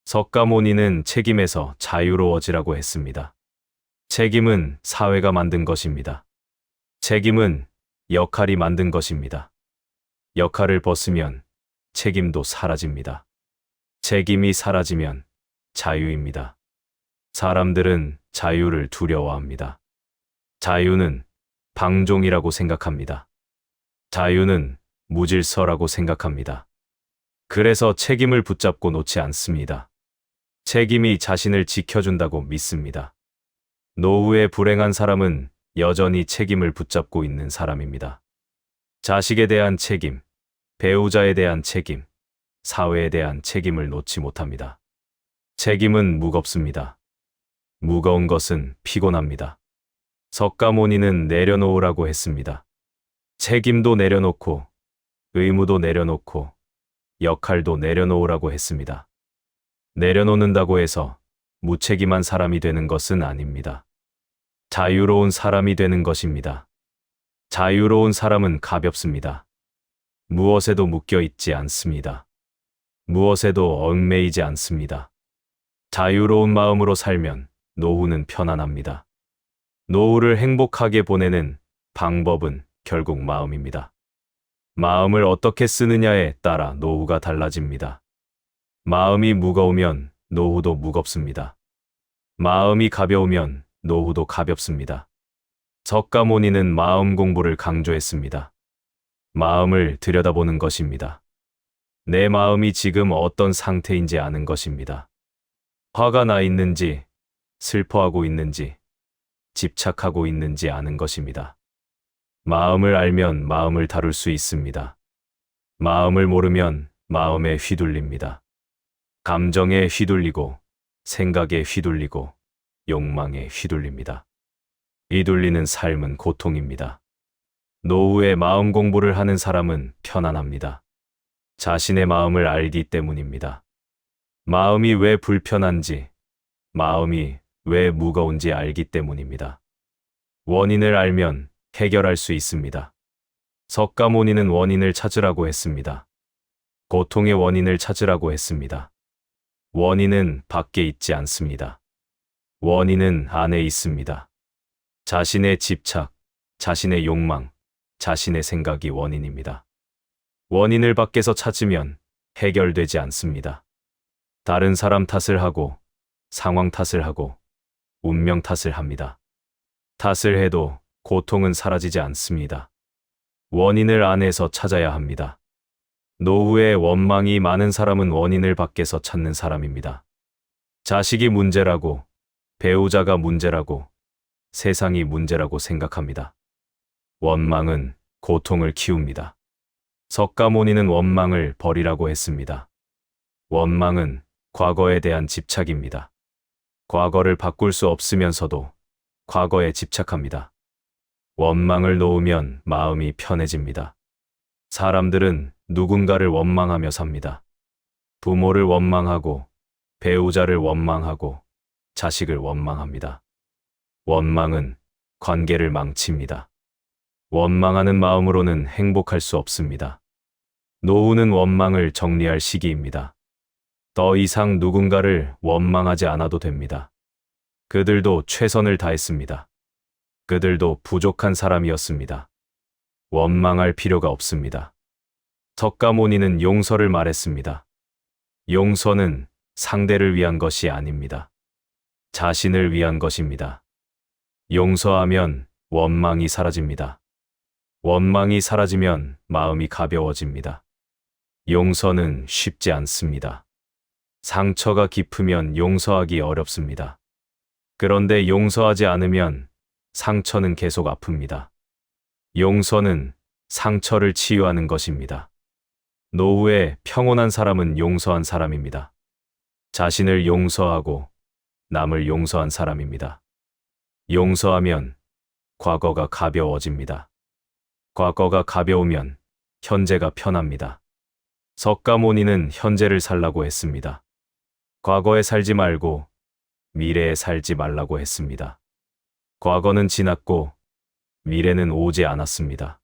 석가모니는 책임에서 자유로워지라고 했습니다. 책임은 사회가 만든 것입니다. 책임은 역할이 만든 것입니다. 역할을 벗으면 책임도 사라집니다. 책임이 사라지면 자유입니다. 사람들은 자유를 두려워합니다. 자유는 방종이라고 생각합니다. 자유는 무질서라고 생각합니다. 그래서 책임을 붙잡고 놓지 않습니다. 책임이 자신을 지켜준다고 믿습니다. 노후에 불행한 사람은 여전히 책임을 붙잡고 있는 사람입니다. 자식에 대한 책임, 배우자에 대한 책임, 사회에 대한 책임을 놓지 못합니다. 책임은 무겁습니다. 무거운 것은 피곤합니다. 석가모니는 내려놓으라고 했습니다. 책임도 내려놓고, 의무도 내려놓고, 역할도 내려놓으라고 했습니다. 내려놓는다고 해서 무책임한 사람이 되는 것은 아닙니다. 자유로운 사람이 되는 것입니다. 자유로운 사람은 가볍습니다. 무엇에도 묶여 있지 않습니다. 무엇에도 얽매이지 않습니다. 자유로운 마음으로 살면 노후는 편안합니다. 노후를 행복하게 보내는 방법은 결국 마음입니다. 마음을 어떻게 쓰느냐에 따라 노후가 달라집니다. 마음이 무거우면 노후도 무겁습니다. 마음이 가벼우면 노후도 가볍습니다. 석가모니는 마음 공부를 강조했습니다. 마음을 들여다보는 것입니다. 내 마음이 지금 어떤 상태인지 아는 것입니다. 화가 나 있는지, 슬퍼하고 있는지, 집착하고 있는지 아는 것입니다. 마음을 알면 마음을 다룰 수 있습니다. 마음을 모르면 마음에 휘둘립니다. 감정에 휘둘리고, 생각에 휘둘리고, 욕망에 휘둘립니다. 휘둘리는 삶은 고통입니다. 노후에 마음 공부를 하는 사람은 편안합니다. 자신의 마음을 알기 때문입니다. 마음이 왜 불편한지, 마음이 왜 무거운지 알기 때문입니다. 원인을 알면 해결할 수 있습니다. 석가모니는 원인을 찾으라고 했습니다. 고통의 원인을 찾으라고 했습니다. 원인은 밖에 있지 않습니다. 원인은 안에 있습니다. 자신의 집착, 자신의 욕망, 자신의 생각이 원인입니다. 원인을 밖에서 찾으면 해결되지 않습니다. 다른 사람 탓을 하고, 상황 탓을 하고, 운명 탓을 합니다. 탓을 해도 고통은 사라지지 않습니다. 원인을 안에서 찾아야 합니다. 노후에 원망이 많은 사람은 원인을 밖에서 찾는 사람입니다. 자식이 문제라고, 배우자가 문제라고, 세상이 문제라고 생각합니다. 원망은 고통을 키웁니다. 석가모니는 원망을 버리라고 했습니다. 원망은 과거에 대한 집착입니다. 과거를 바꿀 수 없으면서도 과거에 집착합니다. 원망을 놓으면 마음이 편해집니다. 사람들은 누군가를 원망하며 삽니다. 부모를 원망하고, 배우자를 원망하고, 자식을 원망합니다. 원망은 관계를 망칩니다. 원망하는 마음으로는 행복할 수 없습니다. 노후는 원망을 정리할 시기입니다. 더 이상 누군가를 원망하지 않아도 됩니다. 그들도 최선을 다했습니다. 그들도 부족한 사람이었습니다. 원망할 필요가 없습니다. 석가모니는 용서를 말했습니다. 용서는 상대를 위한 것이 아닙니다. 자신을 위한 것입니다. 용서하면 원망이 사라집니다. 원망이 사라지면 마음이 가벼워집니다. 용서는 쉽지 않습니다. 상처가 깊으면 용서하기 어렵습니다. 그런데 용서하지 않으면 상처는 계속 아픕니다. 용서는 상처를 치유하는 것입니다. 노후에 평온한 사람은 용서한 사람입니다. 자신을 용서하고 남을 용서한 사람입니다. 용서하면 과거가 가벼워집니다. 과거가 가벼우면 현재가 편합니다. 석가모니는 현재를 살라고 했습니다. 과거에 살지 말고 미래에 살지 말라고 했습니다. 과거는 지났고 미래는 오지 않았습니다.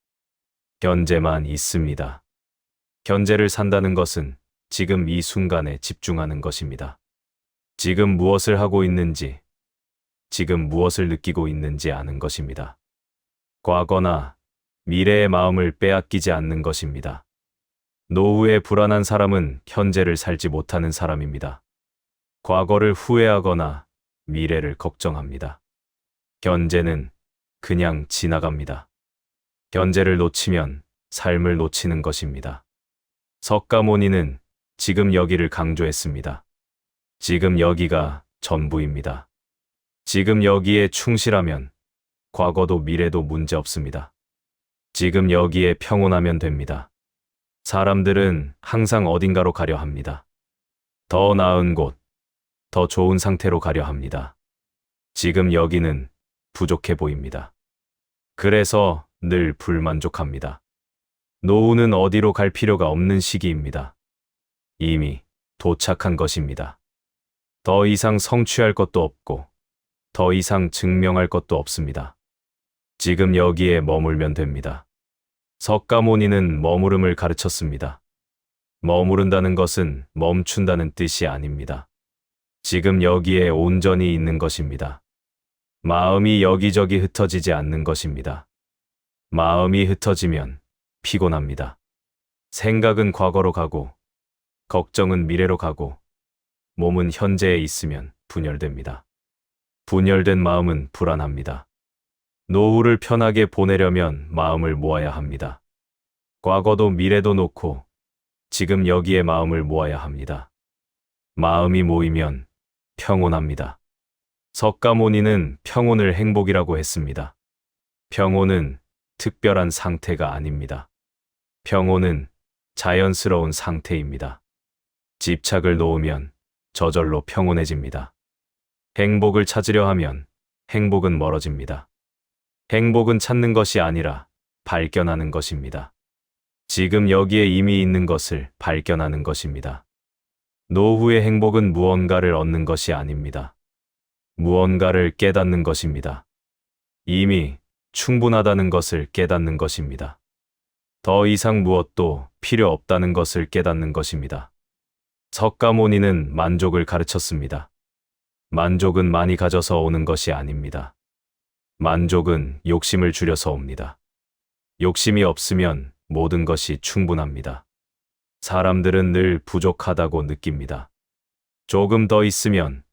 현재만 있습니다. 현재를 산다는 것은 지금 이 순간에 집중하는 것입니다. 지금 무엇을 하고 있는지, 지금 무엇을 느끼고 있는지 아는 것입니다. 과거나 미래의 마음을 빼앗기지 않는 것입니다. 노후에 불안한 사람은 현재를 살지 못하는 사람입니다. 과거를 후회하거나 미래를 걱정합니다. 현재는 그냥 지나갑니다. 현재를 놓치면 삶을 놓치는 것입니다. 석가모니는 지금 여기를 강조했습니다. 지금 여기가 전부입니다. 지금 여기에 충실하면 과거도 미래도 문제 없습니다. 지금 여기에 평온하면 됩니다. 사람들은 항상 어딘가로 가려 합니다. 더 나은 곳, 더 좋은 상태로 가려 합니다. 지금 여기는 부족해 보입니다. 그래서 늘 불만족합니다. 노후는 어디로 갈 필요가 없는 시기입니다. 이미 도착한 것입니다. 더 이상 성취할 것도 없고, 더 이상 증명할 것도 없습니다. 지금 여기에 머물면 됩니다. 석가모니는 머무름을 가르쳤습니다. 머무른다는 것은 멈춘다는 뜻이 아닙니다. 지금 여기에 온전히 있는 것입니다. 마음이 여기저기 흩어지지 않는 것입니다. 마음이 흩어지면 피곤합니다. 생각은 과거로 가고, 걱정은 미래로 가고, 몸은 현재에 있으면 분열됩니다. 분열된 마음은 불안합니다. 노후를 편하게 보내려면 마음을 모아야 합니다. 과거도 미래도 놓고 지금 여기에 마음을 모아야 합니다. 마음이 모이면 평온합니다. 석가모니는 평온을 행복이라고 했습니다. 평온은 특별한 상태가 아닙니다. 평온은 자연스러운 상태입니다. 집착을 놓으면 저절로 평온해집니다. 행복을 찾으려 하면 행복은 멀어집니다. 행복은 찾는 것이 아니라 발견하는 것입니다. 지금 여기에 이미 있는 것을 발견하는 것입니다. 노후의 행복은 무언가를 얻는 것이 아닙니다. 무언가를 깨닫는 것입니다. 이미 충분하다는 것을 깨닫는 것입니다. 더 이상 무엇도 필요 없다는 것을 깨닫는 것입니다. 석가모니는 만족을 가르쳤습니다. 만족은 많이 가져서 오는 것이 아닙니다. 만족은 욕심을 줄여서 옵니다. 욕심이 없으면 모든 것이 충분합니다. 사람들은 늘 부족하다고 느낍니다. 조금 더 있으면,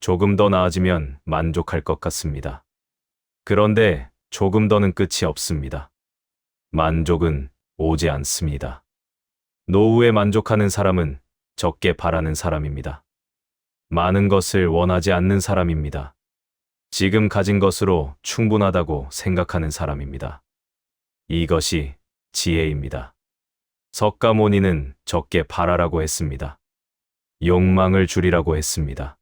조금 더 나아지면 만족할 것 같습니다. 그런데 조금 더는 끝이 없습니다. 만족은 오지 않습니다. 노후에 만족하는 사람은 적게 바라는 사람입니다. 많은 것을 원하지 않는 사람입니다. 지금 가진 것으로 충분하다고 생각하는 사람입니다. 이것이 지혜입니다. 석가모니는 적게 바라라고 했습니다. 욕망을 줄이라고 했습니다.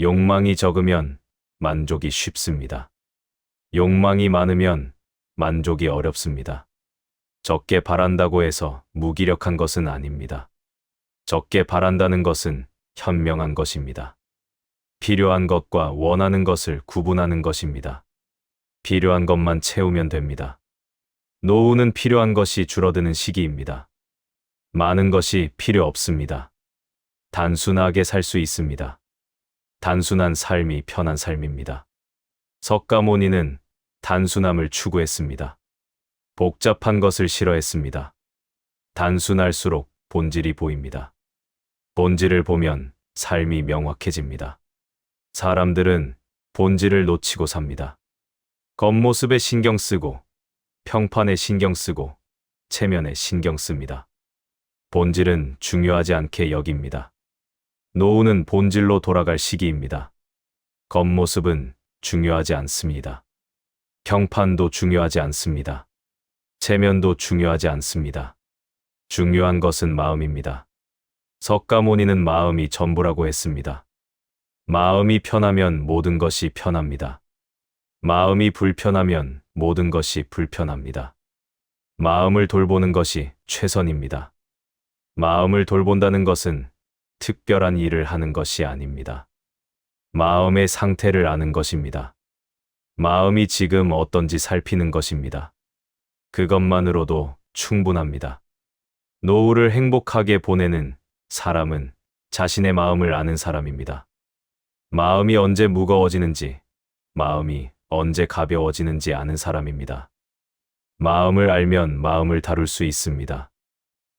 욕망이 적으면 만족이 쉽습니다. 욕망이 많으면 만족이 어렵습니다. 적게 바란다고 해서 무기력한 것은 아닙니다. 적게 바란다는 것은 현명한 것입니다. 필요한 것과 원하는 것을 구분하는 것입니다. 필요한 것만 채우면 됩니다. 노후는 필요한 것이 줄어드는 시기입니다. 많은 것이 필요 없습니다. 단순하게 살 수 있습니다. 단순한 삶이 편한 삶입니다. 석가모니는 단순함을 추구했습니다. 복잡한 것을 싫어했습니다. 단순할수록 본질이 보입니다. 본질을 보면 삶이 명확해집니다. 사람들은 본질을 놓치고 삽니다. 겉모습에 신경 쓰고, 평판에 신경 쓰고, 체면에 신경 씁니다. 본질은 중요하지 않게 여깁니다. 노후는 본질로 돌아갈 시기입니다. 겉모습은 중요하지 않습니다. 평판도 중요하지 않습니다. 체면도 중요하지 않습니다. 중요한 것은 마음입니다. 석가모니는 마음이 전부라고 했습니다. 마음이 편하면 모든 것이 편합니다. 마음이 불편하면 모든 것이 불편합니다. 마음을 돌보는 것이 최선입니다. 마음을 돌본다는 것은 특별한 일을 하는 것이 아닙니다. 마음의 상태를 아는 것입니다. 마음이 지금 어떤지 살피는 것입니다. 그것만으로도 충분합니다. 노후를 행복하게 보내는 사람은 자신의 마음을 아는 사람입니다. 마음이 언제 무거워지는지, 마음이 언제 가벼워지는지 아는 사람입니다. 마음을 알면 마음을 다룰 수 있습니다.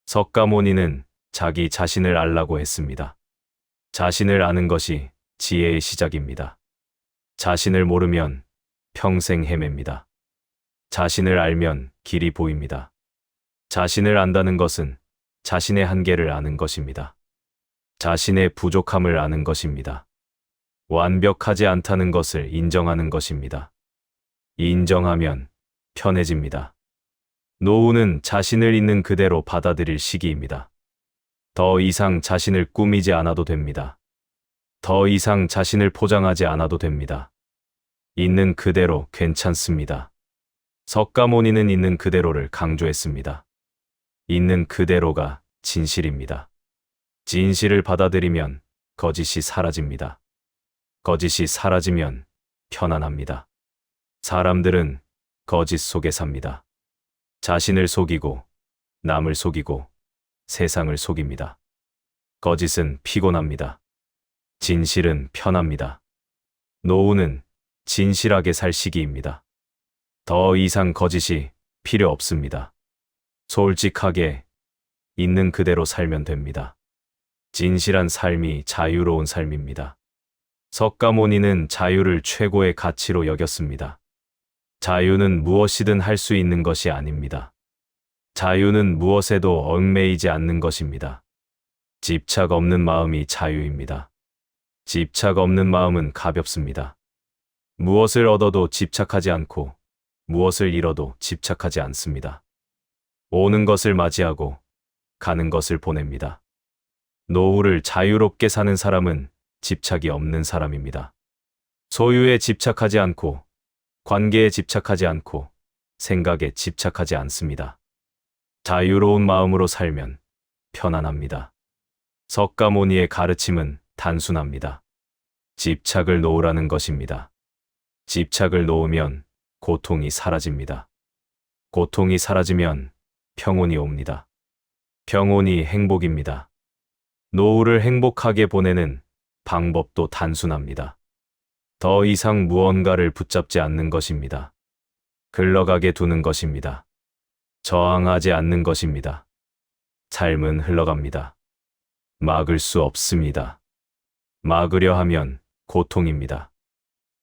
석가모니는 자기 자신을 알라고 했습니다. 자신을 아는 것이 지혜의 시작입니다. 자신을 모르면 평생 헤맵니다. 자신을 알면 길이 보입니다. 자신을 안다는 것은 자신의 한계를 아는 것입니다. 자신의 부족함을 아는 것입니다. 완벽하지 않다는 것을 인정하는 것입니다. 인정하면 편해집니다. 노후는 자신을 있는 그대로 받아들일 시기입니다. 더 이상 자신을 꾸미지 않아도 됩니다. 더 이상 자신을 포장하지 않아도 됩니다. 있는 그대로 괜찮습니다. 석가모니는 있는 그대로를 강조했습니다. 있는 그대로가 진실입니다. 진실을 받아들이면 거짓이 사라집니다. 거짓이 사라지면 편안합니다. 사람들은 거짓 속에 삽니다. 자신을 속이고, 남을 속이고, 세상을 속입니다. 거짓은 피곤합니다. 진실은 편합니다. 노후는 진실하게 살 시기입니다. 더 이상 거짓이 필요 없습니다. 솔직하게 있는 그대로 살면 됩니다. 진실한 삶이 자유로운 삶입니다. 석가모니는 자유를 최고의 가치로 여겼습니다. 자유는 무엇이든 할 수 있는 것이 아닙니다. 자유는 무엇에도 얽매이지 않는 것입니다. 집착 없는 마음이 자유입니다. 집착 없는 마음은 가볍습니다. 무엇을 얻어도 집착하지 않고 무엇을 잃어도 집착하지 않습니다. 오는 것을 맞이하고 가는 것을 보냅니다. 노후를 자유롭게 사는 사람은 집착이 없는 사람입니다. 소유에 집착하지 않고 관계에 집착하지 않고 생각에 집착하지 않습니다. 자유로운 마음으로 살면 편안합니다. 석가모니의 가르침은 단순합니다. 집착을 놓으라는 것입니다. 집착을 놓으면 고통이 사라집니다. 고통이 사라지면 평온이 옵니다. 평온이 행복입니다. 노후를 행복하게 보내는 방법도 단순합니다. 더 이상 무언가를 붙잡지 않는 것입니다. 흘러가게 두는 것입니다. 저항하지 않는 것입니다. 삶은 흘러갑니다. 막을 수 없습니다. 막으려 하면 고통입니다.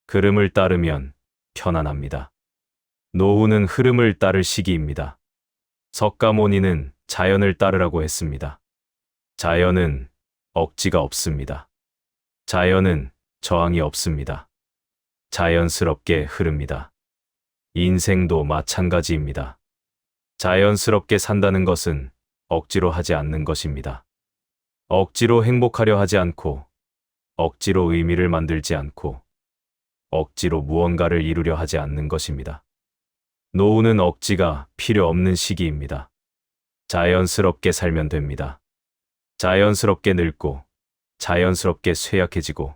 흐름을 따르면 편안합니다. 노후는 흐름을 따를 시기입니다. 석가모니는 자연을 따르라고 했습니다. 자연은 억지가 없습니다. 자연은 저항이 없습니다. 자연스럽게 흐릅니다. 인생도 마찬가지입니다. 자연스럽게 산다는 것은 억지로 하지 않는 것입니다. 억지로 행복하려 하지 않고, 억지로 의미를 만들지 않고, 억지로 무언가를 이루려 하지 않는 것입니다. 노후는 억지가 필요 없는 시기입니다. 자연스럽게 살면 됩니다. 자연스럽게 늙고, 자연스럽게 쇠약해지고,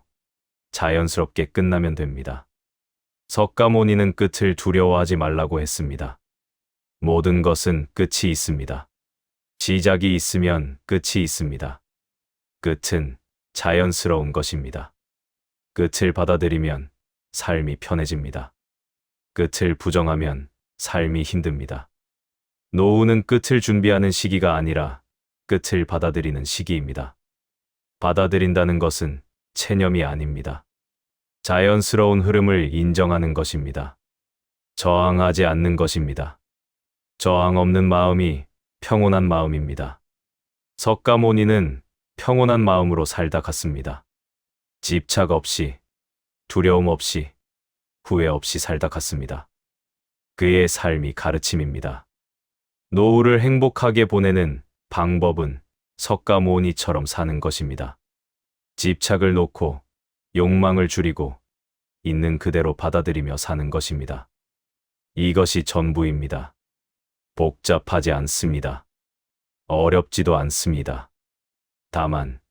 자연스럽게 끝나면 됩니다. 석가모니는 끝을 두려워하지 말라고 했습니다. 모든 것은 끝이 있습니다. 시작이 있으면 끝이 있습니다. 끝은 자연스러운 것입니다. 끝을 받아들이면 삶이 편해집니다. 끝을 부정하면 삶이 힘듭니다. 노후는 끝을 준비하는 시기가 아니라 끝을 받아들이는 시기입니다. 받아들인다는 것은 체념이 아닙니다. 자연스러운 흐름을 인정하는 것입니다. 저항하지 않는 것입니다. 저항 없는 마음이 평온한 마음입니다. 석가모니는 평온한 마음으로 살다 갔습니다. 집착 없이, 두려움 없이, 후회 없이 살다 갔습니다. 그의 삶이 가르침입니다. 노후를 행복하게 보내는 방법은 석가모니처럼 사는 것입니다. 집착을 놓고 욕망을 줄이고 있는 그대로 받아들이며 사는 것입니다. 이것이 전부입니다. 복잡하지 않습니다. 어렵지도 않습니다. 다만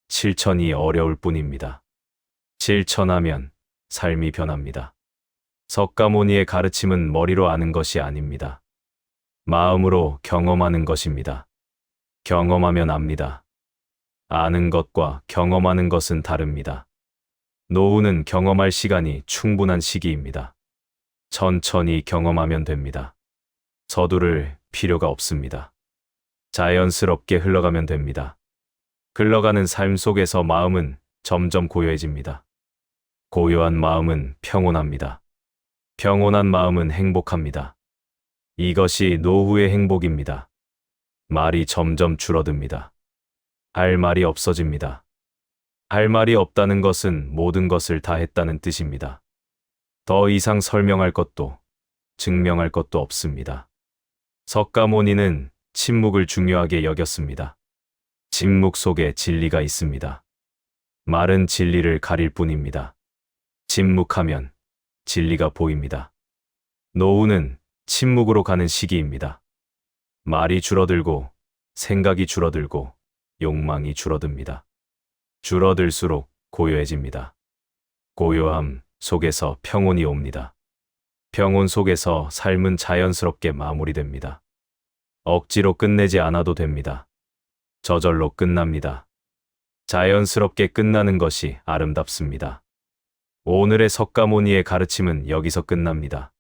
실천이 어려울 뿐입니다. 실천하면 삶이 변합니다. 석가모니의 가르침은 머리로 아는 것이 아닙니다. 마음으로 경험하는 것입니다. 경험하면 압니다. 아는 것과 경험하는 것은 다릅니다. 노후는 경험할 시간이 충분한 시기입니다. 천천히 경험하면 됩니다. 서두를 필요가 없습니다. 자연스럽게 흘러가면 됩니다. 흘러가는 삶 속에서 마음은 점점 고요해집니다. 고요한 마음은 평온합니다. 평온한 마음은 행복합니다. 이것이 노후의 행복입니다. 말이 점점 줄어듭니다. 할 말이 없어집니다. 할 말이 없다는 것은 모든 것을 다 했다는 뜻입니다. 더 이상 설명할 것도, 증명할 것도 없습니다. 석가모니는 침묵을 중요하게 여겼습니다. 침묵 속에 진리가 있습니다. 말은 진리를 가릴 뿐입니다. 침묵하면 진리가 보입니다. 노후는 침묵으로 가는 시기입니다. 말이 줄어들고, 생각이 줄어들고, 욕망이 줄어듭니다. 줄어들수록 고요해집니다. 고요함 속에서 평온이 옵니다. 평온 속에서 삶은 자연스럽게 마무리됩니다. 억지로 끝내지 않아도 됩니다. 저절로 끝납니다. 자연스럽게 끝나는 것이 아름답습니다. 오늘의 석가모니의 가르침은 여기서 끝납니다.